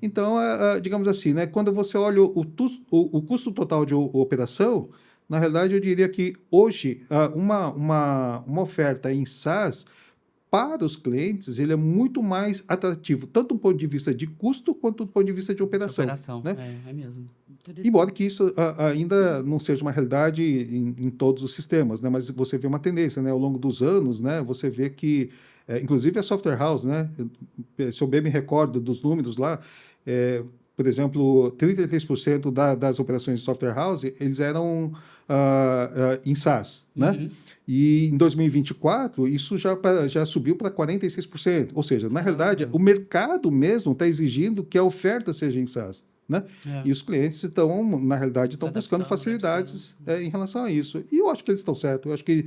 Então, digamos assim, né, quando você olha o custo total de operação, na realidade, eu diria que hoje uma oferta em SaaS para os clientes ele é muito mais atrativo, tanto do ponto de vista de custo quanto do ponto de vista de operação. Né? É mesmo. Embora que isso ainda não seja uma realidade em todos os sistemas, né? Mas você vê uma tendência, né? Ao longo dos anos, né? Você vê que, inclusive a Software House, né? Se eu bem me recordo dos números lá, por exemplo, 33% das operações de Software House, eles eram em SaaS, né? E em 2024, isso já subiu para 46%. Ou seja, na realidade, o mercado mesmo está exigindo que a oferta seja em SaaS. Né? É. E os clientes estão, na realidade, estão buscando adaptando, facilidades em relação a isso. E eu acho que eles estão certos. Eu acho que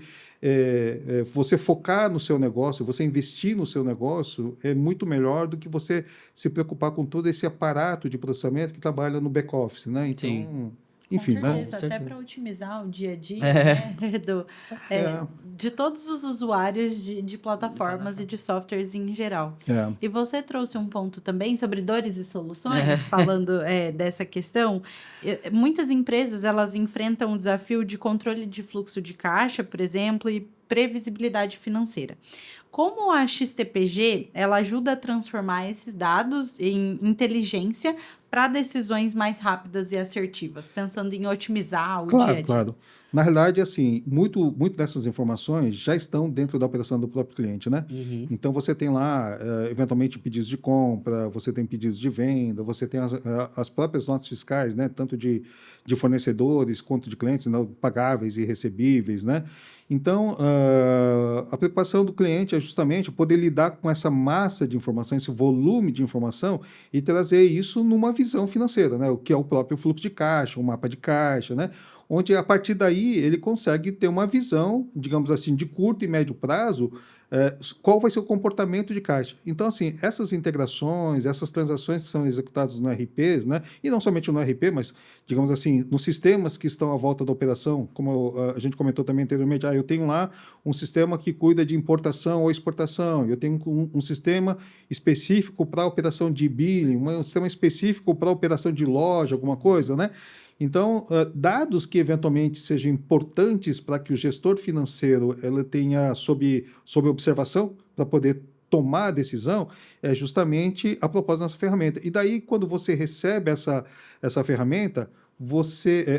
você focar no seu negócio, você investir no seu negócio, é muito melhor do que você se preocupar com todo esse aparato de processamento que trabalha no back-office. Né? Então, Sim. enfim, Com né? certeza, até certeza. para otimizar o dia a dia, É. né, de todos os usuários de plataformas e de softwares em geral. É. E você trouxe um ponto também sobre dores e soluções, falando dessa questão. Muitas empresas, elas enfrentam o desafio de controle de fluxo de caixa, por exemplo, e previsibilidade financeira. Como a XTPG, ela ajuda a transformar esses dados em inteligência para decisões mais rápidas e assertivas, pensando em otimizar o dia a dia. Claro. Na realidade, assim, muito dessas informações já estão dentro da operação do próprio cliente, né? Então, você tem lá, eventualmente, pedidos de compra, você tem pedidos de venda, você tem as próprias notas fiscais, né? Tanto de fornecedores quanto de clientes, né? Pagáveis e recebíveis, né? Então, a preocupação do cliente é justamente poder lidar com essa massa de informação, esse volume de informação e trazer isso numa visão financeira, né? O que é o próprio fluxo de caixa, o mapa de caixa, né? Onde, a partir daí, ele consegue ter uma visão, digamos assim, de curto e médio prazo, qual vai ser o comportamento de caixa. Então, assim, essas integrações, essas transações que são executadas no RPs, né, e não somente no RP, mas, digamos assim, nos sistemas que estão à volta da operação, como a gente comentou também anteriormente, eu tenho lá um sistema que cuida de importação ou exportação, eu tenho um sistema específico para a operação de billing, um sistema específico para a operação de loja, alguma coisa, né? Então, dados que eventualmente sejam importantes para que o gestor financeiro ele tenha sob observação para poder tomar a decisão, é justamente a proposta da nossa ferramenta. E daí, quando você recebe essa ferramenta,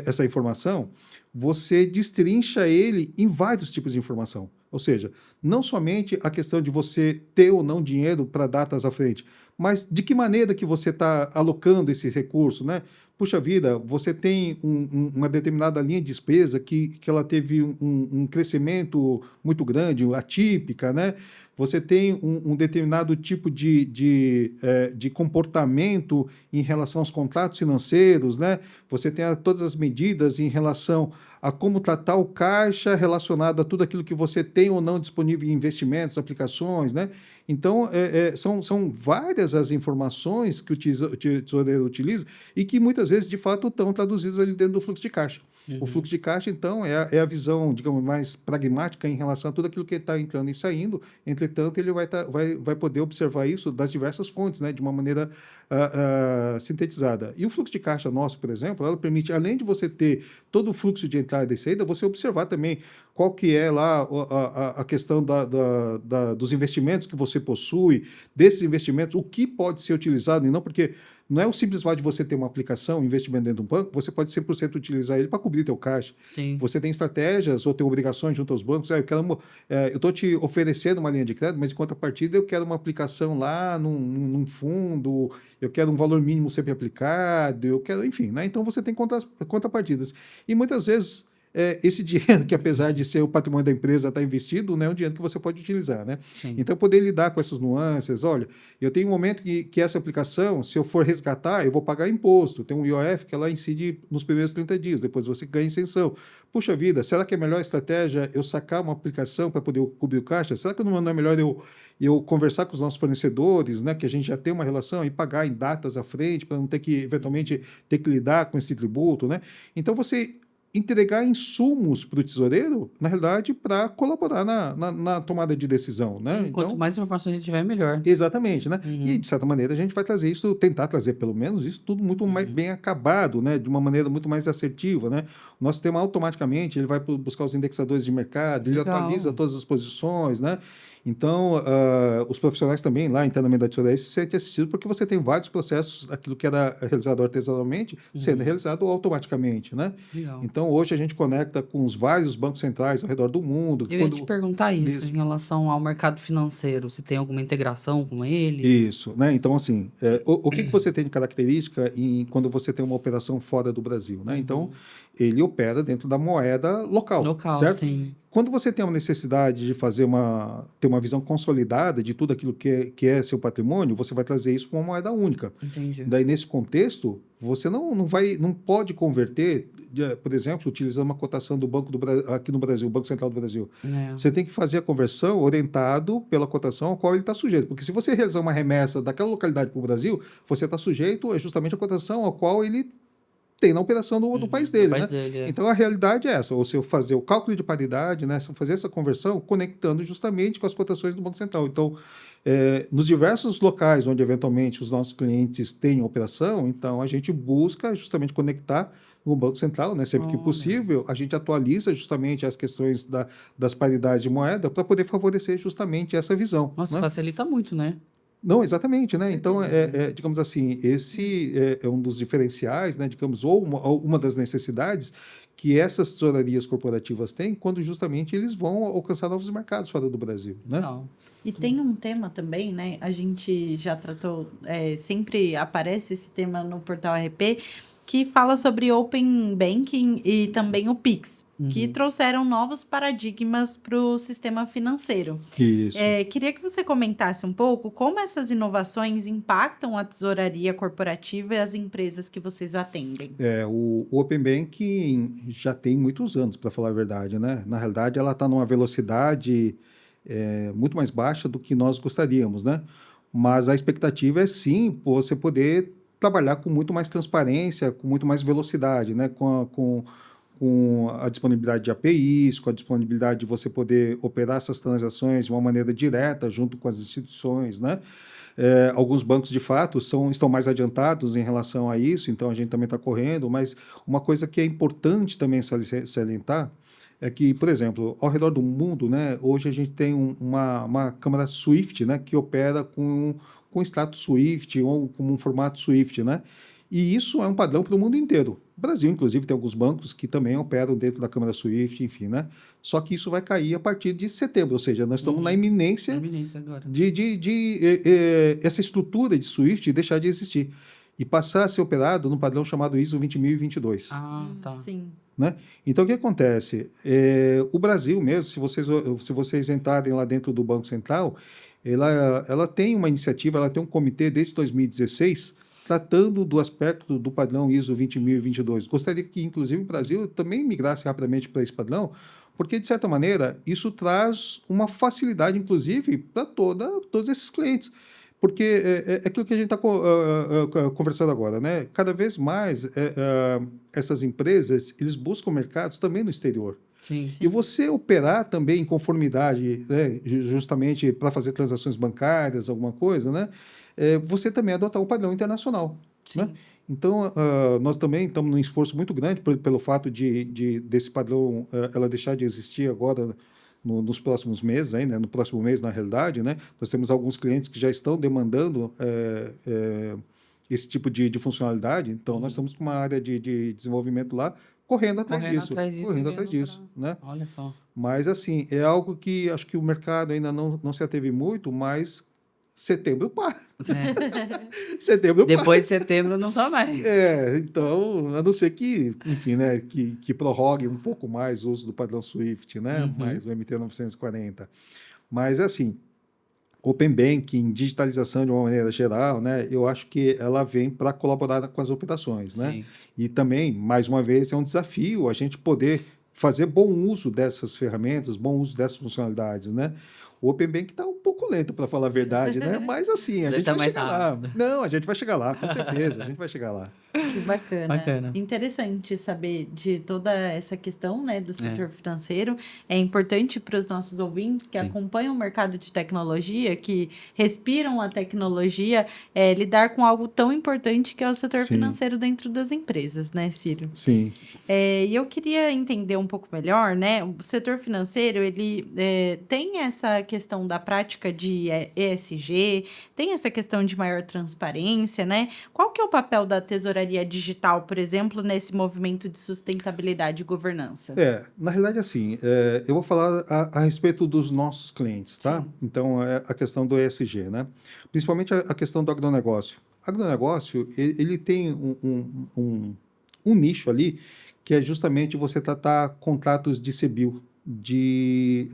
essa informação, você destrincha ele em vários tipos de informação. Ou seja, não somente a questão de você ter ou não dinheiro para datas à frente, mas de que maneira que você está alocando esse recurso, né? Puxa vida, você tem uma determinada linha de despesa que ela teve um crescimento muito grande, atípica, né? Você tem um determinado tipo de comportamento em relação aos contratos financeiros, né? Você tem todas as medidas em relação a como tratar o caixa relacionado a tudo aquilo que você tem ou não disponível em investimentos, aplicações, né? Então, são várias as informações que o tesoureiro utiliza e que muitas vezes, de fato, estão traduzidas ali dentro do fluxo de caixa. O fluxo de caixa, então, é a visão, digamos, mais pragmática em relação a tudo aquilo que está entrando e saindo. Entretanto, ele vai poder observar isso das diversas fontes, né, de uma maneira sintetizada. E o fluxo de caixa nosso, por exemplo, ela permite, além de você ter todo o fluxo de entrada e saída, você observar também qual que é lá a questão dos investimentos que você possui, desses investimentos, o que pode ser utilizado, e não porque não é o simples fato de você ter uma aplicação, um investimento dentro de um banco, você pode 100% utilizar ele para cobrir teu caixa. Sim. Você tem estratégias ou tem obrigações junto aos bancos. Eu estou te oferecendo uma linha de crédito, mas em contrapartida eu quero uma aplicação lá num fundo, eu quero um valor mínimo sempre aplicado, eu quero, enfim, né? Então você tem contrapartidas. E muitas vezes esse dinheiro, que apesar de ser o patrimônio da empresa, está investido, né, é um dinheiro que você pode utilizar, né? Sim. Então, poder lidar com essas nuances, olha, eu tenho um momento que essa aplicação, se eu for resgatar, eu vou pagar imposto, tem um IOF que ela incide nos primeiros 30 dias, depois você ganha isenção. Puxa vida, será que é a melhor estratégia eu sacar uma aplicação para poder cobrir o caixa? Será que não é melhor eu conversar com os nossos fornecedores, né, que a gente já tem uma relação, e pagar em datas à frente, para não ter que, eventualmente, ter que lidar com esse tributo, né? Então, você entregar insumos para o tesoureiro, na realidade, para colaborar na tomada de decisão, né? Sim, quanto mais informações a gente tiver, melhor. Exatamente, né? E, de certa maneira, a gente vai trazer isso, tentar trazer, pelo menos, isso tudo muito mais bem acabado, né? De uma maneira muito mais assertiva, né? O nosso sistema, automaticamente, ele vai buscar os indexadores de mercado, ele atualiza todas as posições, né? Então, os profissionais também, lá internamente da tesouraria, se sentem assistidos porque você tem vários processos, aquilo que era realizado artesanalmente, sendo realizado automaticamente, né? Legal. Então, hoje a gente conecta com os vários bancos centrais ao redor do mundo. Eu ia te perguntar isso em relação ao mercado financeiro. Se tem alguma integração com eles? Isso, né? Então, assim, o que você tem de característica quando você tem uma operação fora do Brasil, né? Então, ele opera dentro da moeda local, certo? Sim. quando você tem uma necessidade de ter uma visão consolidada de tudo aquilo que é seu patrimônio, você vai trazer isso para uma moeda única. Entendi. Daí, nesse contexto, você não pode converter, por exemplo, utilizando uma cotação do aqui no Brasil, o Banco Central do Brasil. Você tem que fazer a conversão orientado pela cotação ao qual ele está sujeito. Porque se você realizar uma remessa daquela localidade para o Brasil, você está sujeito justamente à cotação ao qual ele tem na operação do país dele, né? Então, a realidade é essa, ou se eu fazer o cálculo de paridade, né, se eu fazer essa conversão, conectando justamente com as cotações do Banco Central. Então, nos diversos locais onde, eventualmente, os nossos clientes têm operação, então, a gente busca justamente conectar no Banco Central, né, sempre que possível, a gente atualiza justamente as questões das paridades de moeda para poder favorecer justamente essa visão. Nossa, né? facilita muito, né? Não, exatamente, né? Então, digamos assim, esse é um dos diferenciais, né? Digamos, ou uma das necessidades que essas tesourarias corporativas têm quando justamente eles vão alcançar novos mercados fora do Brasil, né? Não. E tem um tema também, né? A gente já tratou, sempre aparece esse tema no portal RP, que fala sobre Open Banking e também o Pix, que trouxeram novos paradigmas para o sistema financeiro. Isso. Queria que você comentasse um pouco como essas inovações impactam a tesouraria corporativa e as empresas que vocês atendem. O Open Banking já tem muitos anos, para falar a verdade, né? Na realidade, ela está numa velocidade muito mais baixa do que nós gostaríamos, né? Mas a expectativa é sim você poder trabalhar com muito mais transparência, com muito mais velocidade, né? Com a disponibilidade de APIs, com a disponibilidade de você poder operar essas transações de uma maneira direta junto com as instituições, né? Alguns bancos, de fato, estão mais adiantados em relação a isso, então a gente também está correndo, mas uma coisa que é importante também salientar é que, por exemplo, ao redor do mundo, né, hoje a gente tem uma câmara SWIFT, né, que opera com status SWIFT ou com um formato SWIFT, né? E isso é um padrão para o mundo inteiro. O Brasil, inclusive, tem alguns bancos que também operam dentro da câmara SWIFT, enfim, né? Só que isso vai cair a partir de setembro, ou seja, nós estamos na iminência agora. de essa estrutura de SWIFT deixar de existir e passar a ser operado no padrão chamado ISO 20022. Ah, tá. Sim. Né? Então, o que acontece? O Brasil mesmo, se vocês entrarem lá dentro do Banco Central, ela tem uma iniciativa, ela tem um comitê desde 2016 tratando do aspecto do padrão ISO 20022. Gostaria que, inclusive, o Brasil também migrasse rapidamente para esse padrão, porque, de certa maneira, isso traz uma facilidade, inclusive, para todos esses clientes. Porque é aquilo que a gente está conversando agora, né? Cada vez mais essas empresas, eles buscam mercados também no exterior. Sim. E você operar também em conformidade, né, justamente para fazer transações bancárias, alguma coisa, né, você também adotar um padrão internacional. Né? Então, nós também estamos num esforço muito grande pelo fato desse padrão ela deixar de existir agora nos próximos meses, aí, né, no próximo mês, na realidade. Né, nós temos alguns clientes que já estão demandando esse tipo de funcionalidade. Então, nós estamos com uma área de desenvolvimento lá, correndo atrás disso. Né? Olha só. Mas, assim, é algo que acho que o mercado ainda não se ateve muito, mas setembro para. Setembro para. Depois de setembro não tá mais. Então, a não ser que, enfim, né, que prorrogue um pouco mais o uso do padrão SWIFT, né, mais o MT 940. Mas, assim, Open Banking, digitalização de uma maneira geral, né, eu acho que ela vem para colaborar com as operações, né? E também, mais uma vez, é um desafio a gente poder fazer bom uso dessas ferramentas, bom uso dessas funcionalidades, né? O Open Banking está um pouco lento, para falar a verdade, né? Mas assim, a gente vai chegar lá. Não, a gente vai chegar lá, com certeza, a gente vai chegar lá. Que bacana. Interessante saber de toda essa questão, né, do setor financeiro. É importante para os nossos ouvintes que acompanham o mercado de tecnologia, que respiram a tecnologia, lidar com algo tão importante que é o setor financeiro dentro das empresas, né, Ciro? Sim. E eu queria entender um pouco melhor, né? O setor financeiro, ele tem essa questão da prática de ESG, tem essa questão de maior transparência, né? Qual que é o papel da tesouraria digital, por exemplo, nesse movimento de sustentabilidade e governança? Na realidade, assim, eu vou falar a respeito dos nossos clientes, tá? Então, a questão do ESG, né? Principalmente a questão do agronegócio. O agronegócio, ele tem um nicho ali, que é justamente você tratar contratos de CBIO, de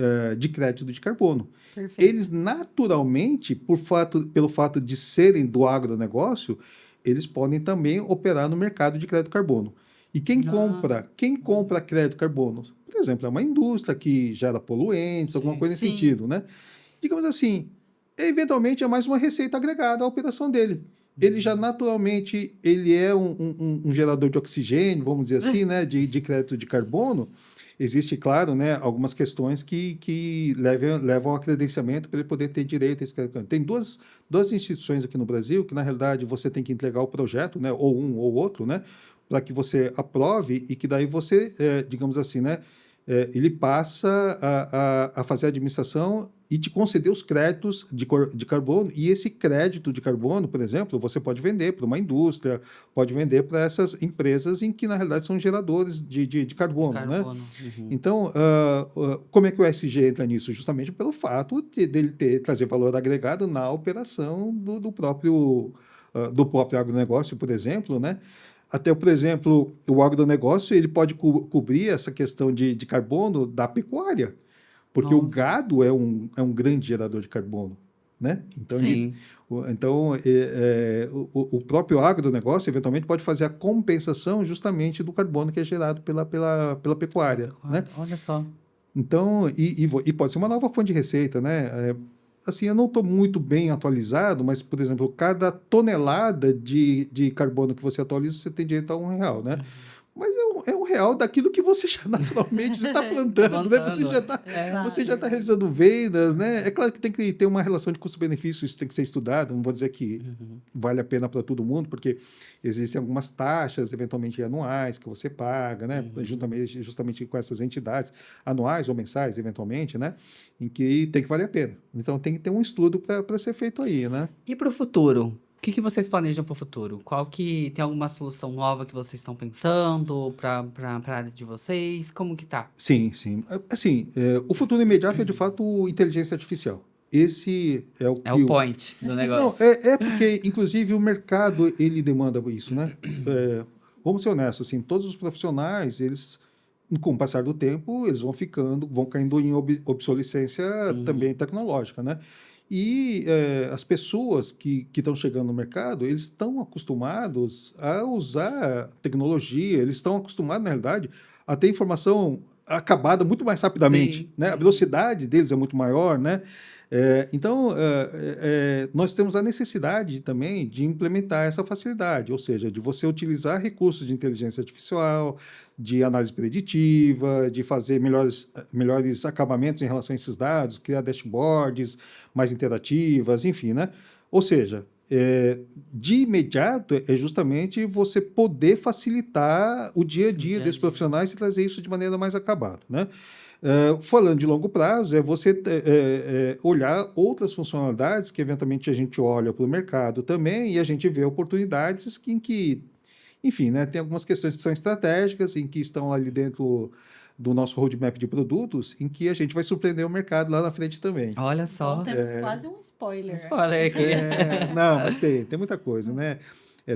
crédito de carbono. Perfeito. Eles naturalmente, pelo fato de serem do agronegócio, eles podem também operar no mercado de crédito carbono. E quem compra crédito carbono? Por exemplo, é uma indústria que gera poluentes, alguma coisa nesse Sim. sentido, né? Digamos assim, eventualmente é mais uma receita agregada à operação dele. Ele já naturalmente ele é um gerador de oxigênio, vamos dizer assim, né, de crédito de carbono. Existe, claro, né, algumas questões que levam a credenciamento para ele poder ter direito a esse crédito. Tem duas instituições aqui no Brasil que, na realidade, você tem que entregar o projeto, né, ou um ou outro, né, para que você aprove e que daí você, digamos assim, né, ele passa a fazer a administração e te conceder os créditos de carbono. E esse crédito de carbono, por exemplo, você pode vender para uma indústria, pode vender para essas empresas em que, na realidade, são geradores de carbono, né? Carbono. Uhum. Então, como é que o ESG entra nisso? Justamente pelo fato dele trazer valor agregado na operação do próprio agronegócio, por exemplo, né? Até, por exemplo, o agronegócio ele pode cobrir essa questão de carbono da pecuária, porque o Nossa. gado é um grande gerador de carbono, né? Então, Sim. o próprio agronegócio eventualmente pode fazer a compensação justamente do carbono que é gerado pela pecuária, né? Olha só. Então, e pode ser uma nova fonte de receita, né? Assim, eu não estou muito bem atualizado, mas, por exemplo, cada tonelada de carbono que você atualiza, você tem direito a R$1, né? Mas é um real daquilo que você já naturalmente está plantando, né? Você já está realizando vendas, né? É claro que tem que ter uma relação de custo-benefício, isso tem que ser estudado. Não vou dizer que vale a pena para todo mundo, porque existem algumas taxas, eventualmente anuais, que você paga, né? Justamente com essas entidades, anuais ou mensais, eventualmente, né? Em que tem que valer a pena. Então tem que ter um estudo para ser feito aí, né? E para o futuro? O que vocês planejam para o futuro? Tem alguma solução nova que vocês estão pensando para a área de vocês? Como que tá? Sim, sim. Assim, o futuro imediato é, de fato, inteligência artificial. Esse é o que... É o point do Não, negócio. é porque, inclusive, o mercado, ele demanda isso, né? Vamos ser honestos, assim, todos os profissionais, eles, com o passar do tempo, eles vão caindo em obsolescência também tecnológica, né? E as pessoas que estão chegando no mercado, eles estão acostumados a usar tecnologia, eles estão acostumados, na realidade, a ter informação acabada muito mais rapidamente, Sim. né? A velocidade deles é muito maior, né? Então, nós temos a necessidade também de implementar essa facilidade, ou seja, de você utilizar recursos de inteligência artificial, de análise preditiva, de fazer melhores acabamentos em relação a esses dados, criar dashboards mais interativas, enfim, né? Ou seja, de imediato é justamente você poder facilitar o dia a dia desses profissionais e trazer isso de maneira mais acabada, né? Falando de longo prazo, é você olhar outras funcionalidades que eventualmente a gente olha para o mercado também e a gente vê oportunidades em que, enfim, né, tem algumas questões que são estratégicas, em que estão ali dentro do nosso roadmap de produtos, em que a gente vai surpreender o mercado lá na frente também. Olha só. Então temos quase um spoiler. Spoiler aqui. Não, mas tem muita coisa, né?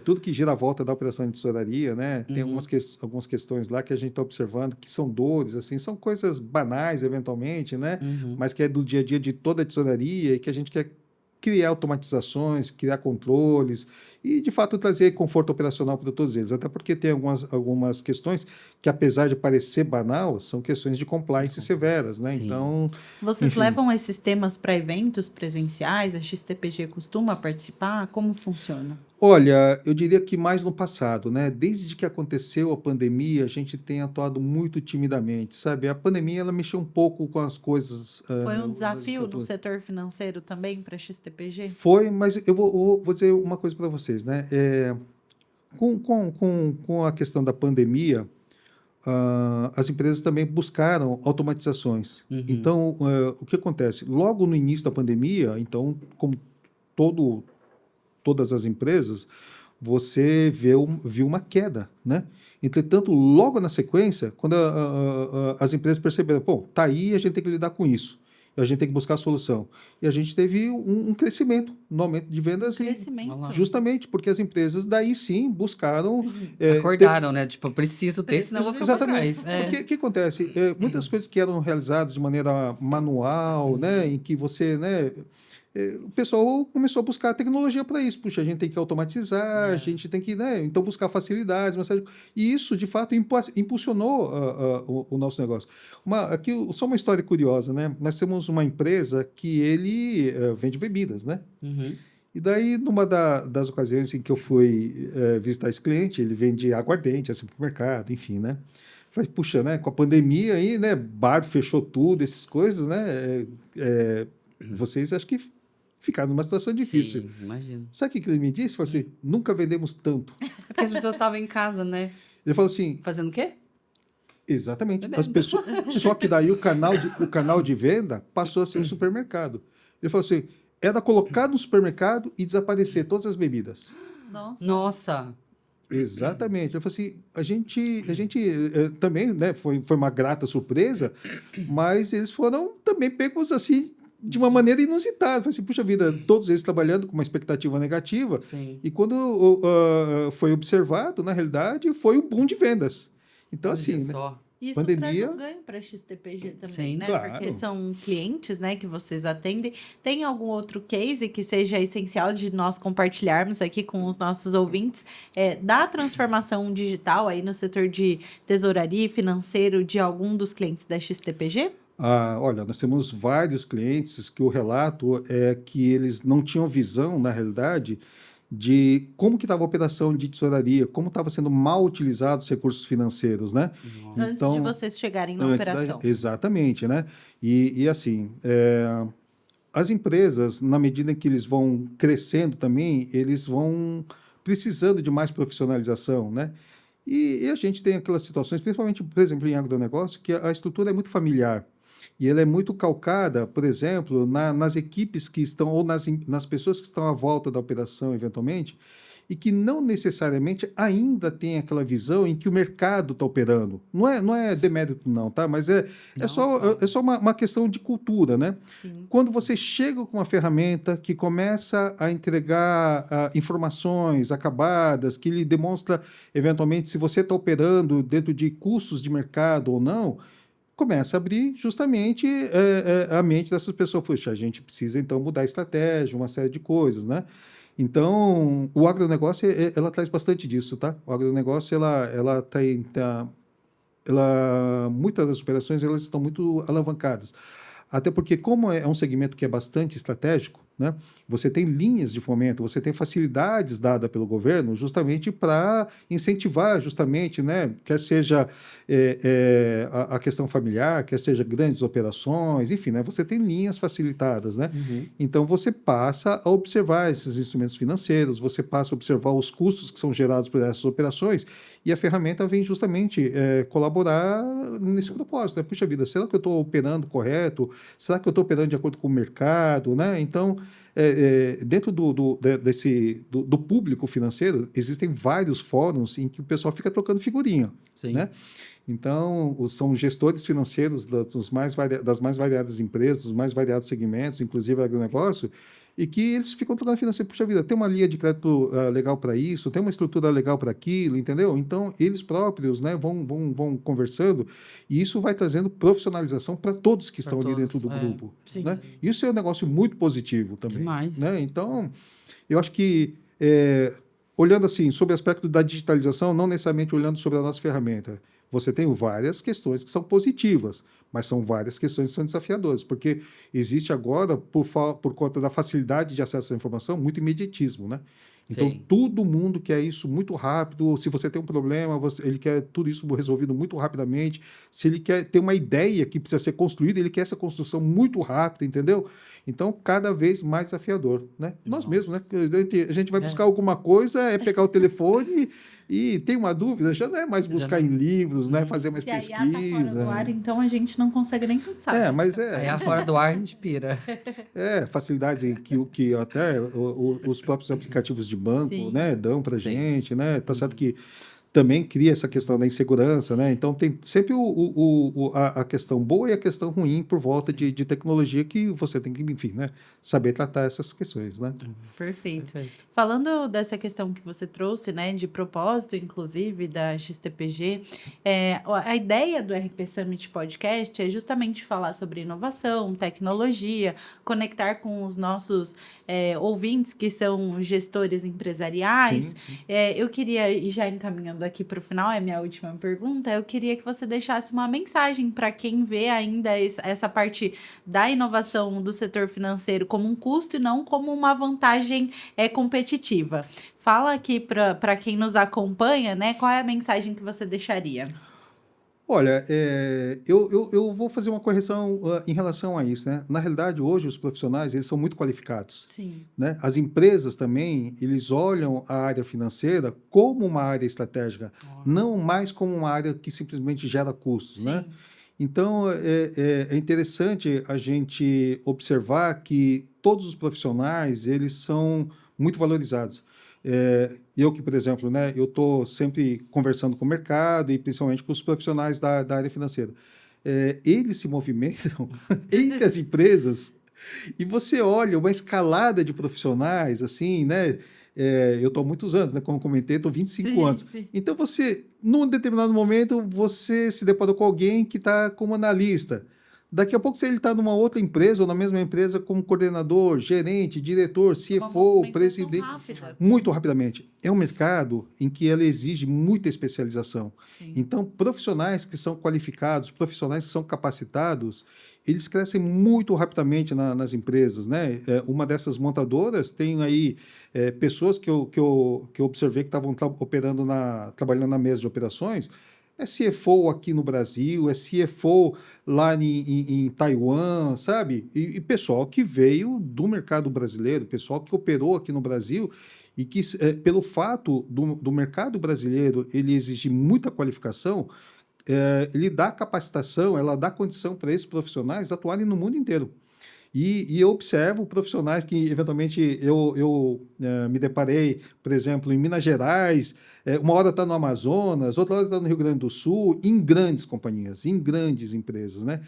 Tudo que gira à volta da operação de tesouraria, né? Tem algumas questões lá que a gente está observando que são dores, assim, são coisas banais, eventualmente, né? Mas que é do dia a dia de toda a tesouraria e que a gente quer criar automatizações, criar controles e, de fato, trazer conforto operacional para todos eles. Até porque tem algumas questões que, apesar de parecer banal, são questões de compliance severas, né? Sim. Então, Vocês enfim. levam esses temas para eventos presenciais? A XTPG costuma participar? Como funciona? Olha, eu diria que mais no passado, né? Desde que aconteceu a pandemia, a gente tem atuado muito timidamente, sabe? A pandemia, ela mexeu um pouco com as coisas. Foi um nas desafio no estruturas. setor financeiro também para a XTPG? Foi, mas eu vou dizer uma coisa para vocês, né? Com a questão da pandemia, as empresas também buscaram automatizações. Então, o que acontece? Logo no início da pandemia, então, como todas as empresas, você viu uma queda, né? Entretanto, logo na sequência, quando as empresas perceberam, pô, tá aí, a gente tem que lidar com isso. a gente tem que buscar a solução. E a gente teve um crescimento no aumento de vendas, Crescimento. justamente porque as empresas daí sim buscaram... Acordaram, né? Tipo, eu preciso ter, senão eu vou ficar pra Exatamente. trás. Porque o que acontece? Muitas coisas que eram realizadas de maneira manual, né, em que você, né, o pessoal começou a buscar tecnologia para isso. Puxa, a gente tem que automatizar, a gente tem que, né, então buscar facilidades, e isso, de fato, impulsionou o nosso negócio. Aqui, só uma história curiosa, né? Nós temos uma empresa que ele vende bebidas, né? Uhum. E daí, numa das ocasiões em que eu fui visitar esse cliente, ele vende aguardente, assim, supermercado, enfim, né? Falei, puxa, né? Com a pandemia aí, né? Bar fechou tudo, essas coisas, né? Vocês acho que ficaram numa situação difícil. Sim, imagino. Sabe o que ele me disse? Ele falou assim, nunca vendemos tanto. É porque as pessoas estavam em casa, né? Ele falou assim, Fazendo o quê? exatamente. Bebendo. As pessoas, só que daí o canal de venda passou a ser o supermercado. Ele falou assim, era colocar no supermercado e desaparecer todas as bebidas. Nossa. Nossa. Exatamente. Eu falei assim, a gente também, né, foi uma grata surpresa, mas eles foram também pegos assim de uma maneira inusitada. Eu falei assim, puxa vida, todos eles trabalhando com uma expectativa negativa. Sim. E quando foi observado, na realidade, foi o boom de vendas. Então, Olha assim, né, só. Isso pandemia- traz um ganho para a XTPG também, Sim, né? claro. Porque são clientes, né, que vocês atendem. Tem algum outro case que seja essencial de nós compartilharmos aqui com os nossos ouvintes da transformação digital aí no setor de tesouraria e financeiro de algum dos clientes da XTPG? olha, nós temos vários clientes que o relato é que eles não tinham visão, na realidade, de como que estava a operação de tesouraria, como estava sendo mal utilizados os recursos financeiros, né? Antes de vocês chegarem na Antes da- operação. exatamente, né? E assim, as empresas, na medida em que eles vão crescendo também, eles vão precisando de mais profissionalização, né? E a gente tem aquelas situações, principalmente, por exemplo, em agronegócio, que a estrutura é muito familiar. E ela é muito calcada, por exemplo, nas equipes que estão, ou nas pessoas que estão à volta da operação, eventualmente, e que não necessariamente ainda tem aquela visão em que o mercado está operando. Não é demérito, não, tá? Mas é só uma questão de cultura, né? Sim. Quando você chega com uma ferramenta que começa a entregar informações acabadas, que lhe demonstra, eventualmente, se você está operando dentro de custos de mercado ou não, começa a abrir justamente a mente dessas pessoas. Puxa, a gente precisa, então, mudar a estratégia, uma série de coisas, né? Então, o agronegócio, ela traz bastante disso, tá? O agronegócio, muitas das operações, elas estão muito alavancadas. Até porque, como é um segmento que é bastante estratégico, né, você tem linhas de fomento, você tem facilidades dadas pelo governo justamente para incentivar, justamente, né, quer seja a questão familiar, quer seja grandes operações, enfim, né, você tem linhas facilitadas. Né? Então, você passa a observar esses instrumentos financeiros, você passa a observar os custos que são gerados por essas operações, e a ferramenta vem justamente colaborar nesse propósito. Né? Puxa vida, será que eu estou operando correto? Será que eu estou operando de acordo com o mercado? Né? Então, dentro do público financeiro, existem vários fóruns em que o pessoal fica trocando figurinha. Sim. Né? Então, são gestores financeiros das mais variadas empresas, dos mais variados segmentos, inclusive agronegócio, e que eles ficam trocando financeiro. Puxa vida, tem uma linha de crédito legal para isso, tem uma estrutura legal para aquilo, entendeu? Então, eles próprios, né, vão conversando, e isso vai trazendo profissionalização para todos que estão ali dentro do grupo. Sim. Né? Isso é um negócio muito positivo também. Demais. Né? Então, eu acho que, olhando assim, sobre o aspecto da digitalização, não necessariamente olhando sobre a nossa ferramenta, você tem várias questões que são positivas, mas são várias questões que são desafiadoras, porque existe agora, por conta da facilidade de acesso à informação, muito imediatismo, né? Então, Sim. todo mundo quer isso muito rápido. Se você tem um problema, ele quer tudo isso resolvido muito rapidamente. Se ele quer ter uma ideia que precisa ser construída, ele quer essa construção muito rápida, entendeu? Então, cada vez mais desafiador, né? Nós mesmos, né? A gente vai buscar alguma coisa, pegar o telefone e tem uma dúvida, já não é mais buscar em livros, né? Fazer mais Se a pesquisa. IA tá fora do ar, então a gente não consegue nem pensar. Mas Aí fora do ar a gente pira. facilidades em que até os próprios aplicativos de banco, Sim. né, dão para gente, né? Tá certo que também cria essa questão da insegurança, né? Então tem sempre a questão boa e a questão ruim por volta de tecnologia que você tem que, enfim, né, saber tratar essas questões, né? Perfeito. Falando dessa questão que você trouxe, né, de propósito, inclusive, da XTPG, a ideia do RP Summit Podcast é justamente falar sobre inovação, tecnologia, conectar com os nossos ouvintes que são gestores empresariais. Sim. Eu queria, e já encaminhando aqui para o final, é minha última pergunta, eu queria que você deixasse uma mensagem para quem vê ainda essa parte da inovação do setor financeiro como um custo e não como uma vantagem competitiva. Fala aqui para quem nos acompanha, né? Qual é a mensagem que você deixaria? Olha, eu vou fazer uma correção em relação a isso, né? Na realidade, hoje, os profissionais, eles são muito qualificados, Sim. né? As empresas também, eles olham a área financeira como uma área estratégica, não mais como uma área que simplesmente gera custos, né? Então, é interessante a gente observar que todos os profissionais, eles são muito valorizados. Eu que, por exemplo, né, eu estou sempre conversando com o mercado e principalmente com os profissionais da área financeira. Eles se movimentam entre as empresas e você olha uma escalada de profissionais, assim, né? Eu estou há muitos anos, né? Como comentei, estou 25 anos. Sim. Então, num determinado momento, você se deparou com alguém que está como analista. Daqui a pouco, se ele está numa outra empresa ou na mesma empresa como coordenador, gerente, diretor, CFO, presidente, muito rapidamente. É um mercado em que ela exige muita especialização. Sim. Então, profissionais que são qualificados, profissionais que são capacitados, eles crescem muito rapidamente nas empresas, né? Uma dessas montadoras tem aí pessoas que eu observei que estavam trabalhando na mesa de operações. É CFO aqui no Brasil, é CFO lá em Taiwan, sabe? E pessoal que veio do mercado brasileiro, pessoal que operou aqui no Brasil e que, pelo fato do mercado brasileiro ele exigir muita qualificação, ele dá capacitação, ela dá condição para esses profissionais atuarem no mundo inteiro. E eu observo profissionais que, eventualmente, eu me deparei, por exemplo, em Minas Gerais, uma hora está no Amazonas, outra hora está no Rio Grande do Sul, em grandes companhias, em grandes empresas, né?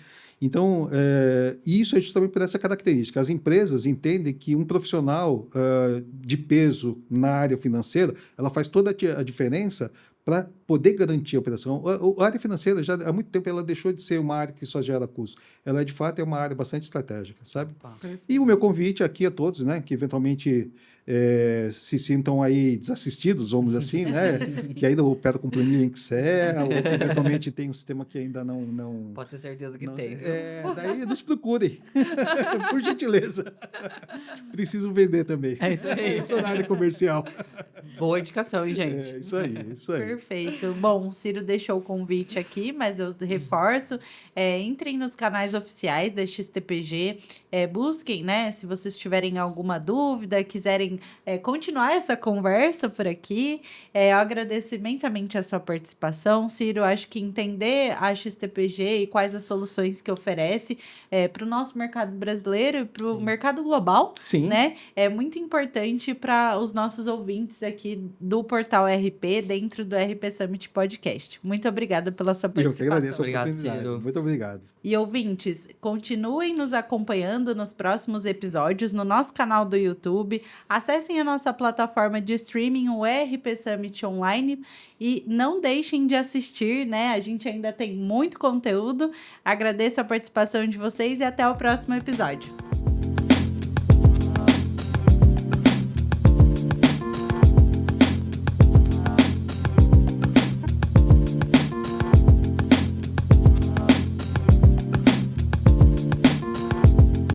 Então, isso é justamente por essa característica. As empresas entendem que um profissional de peso na área financeira, ela faz toda a diferença para poder garantir a operação. A área financeira, já há muito tempo, ela deixou de ser uma área que só gera custo. Ela, de fato, é uma área bastante estratégica, sabe? E o meu convite aqui a todos, né, que eventualmente se sintam aí desassistidos, vamos dizer assim, né, que ainda operam com planilha em Excel, ou que eventualmente tem um sistema que ainda não... Pode ter certeza que tem. Daí nos procurem, por gentileza. Preciso vender também. É isso aí. Eu sou na área comercial. Boa indicação, hein, gente? Isso aí. Perfeito. Bom, o Ciro deixou o convite aqui, mas eu reforço. Entrem nos canais oficiais da XTPG, busquem, né? Se vocês tiverem alguma dúvida, quiserem continuar essa conversa por aqui. Eu agradeço imensamente a sua participação. Ciro, acho que entender a XTPG e quais as soluções que oferece para o nosso mercado brasileiro e para o mercado global, Sim. Né? É muito importante para os nossos ouvintes aqui do Portal RP, dentro do RP Summit Podcast. Muito obrigada pela sua participação. Eu que agradeço a Obrigado, oportunidade. Ciro. Muito obrigado. E ouvintes, continuem nos acompanhando nos próximos episódios no nosso canal do YouTube. Acessem a nossa plataforma de streaming, o RP Summit Online, e não deixem de assistir, né? A gente ainda tem muito conteúdo. Agradeço a participação de vocês e até o próximo episódio.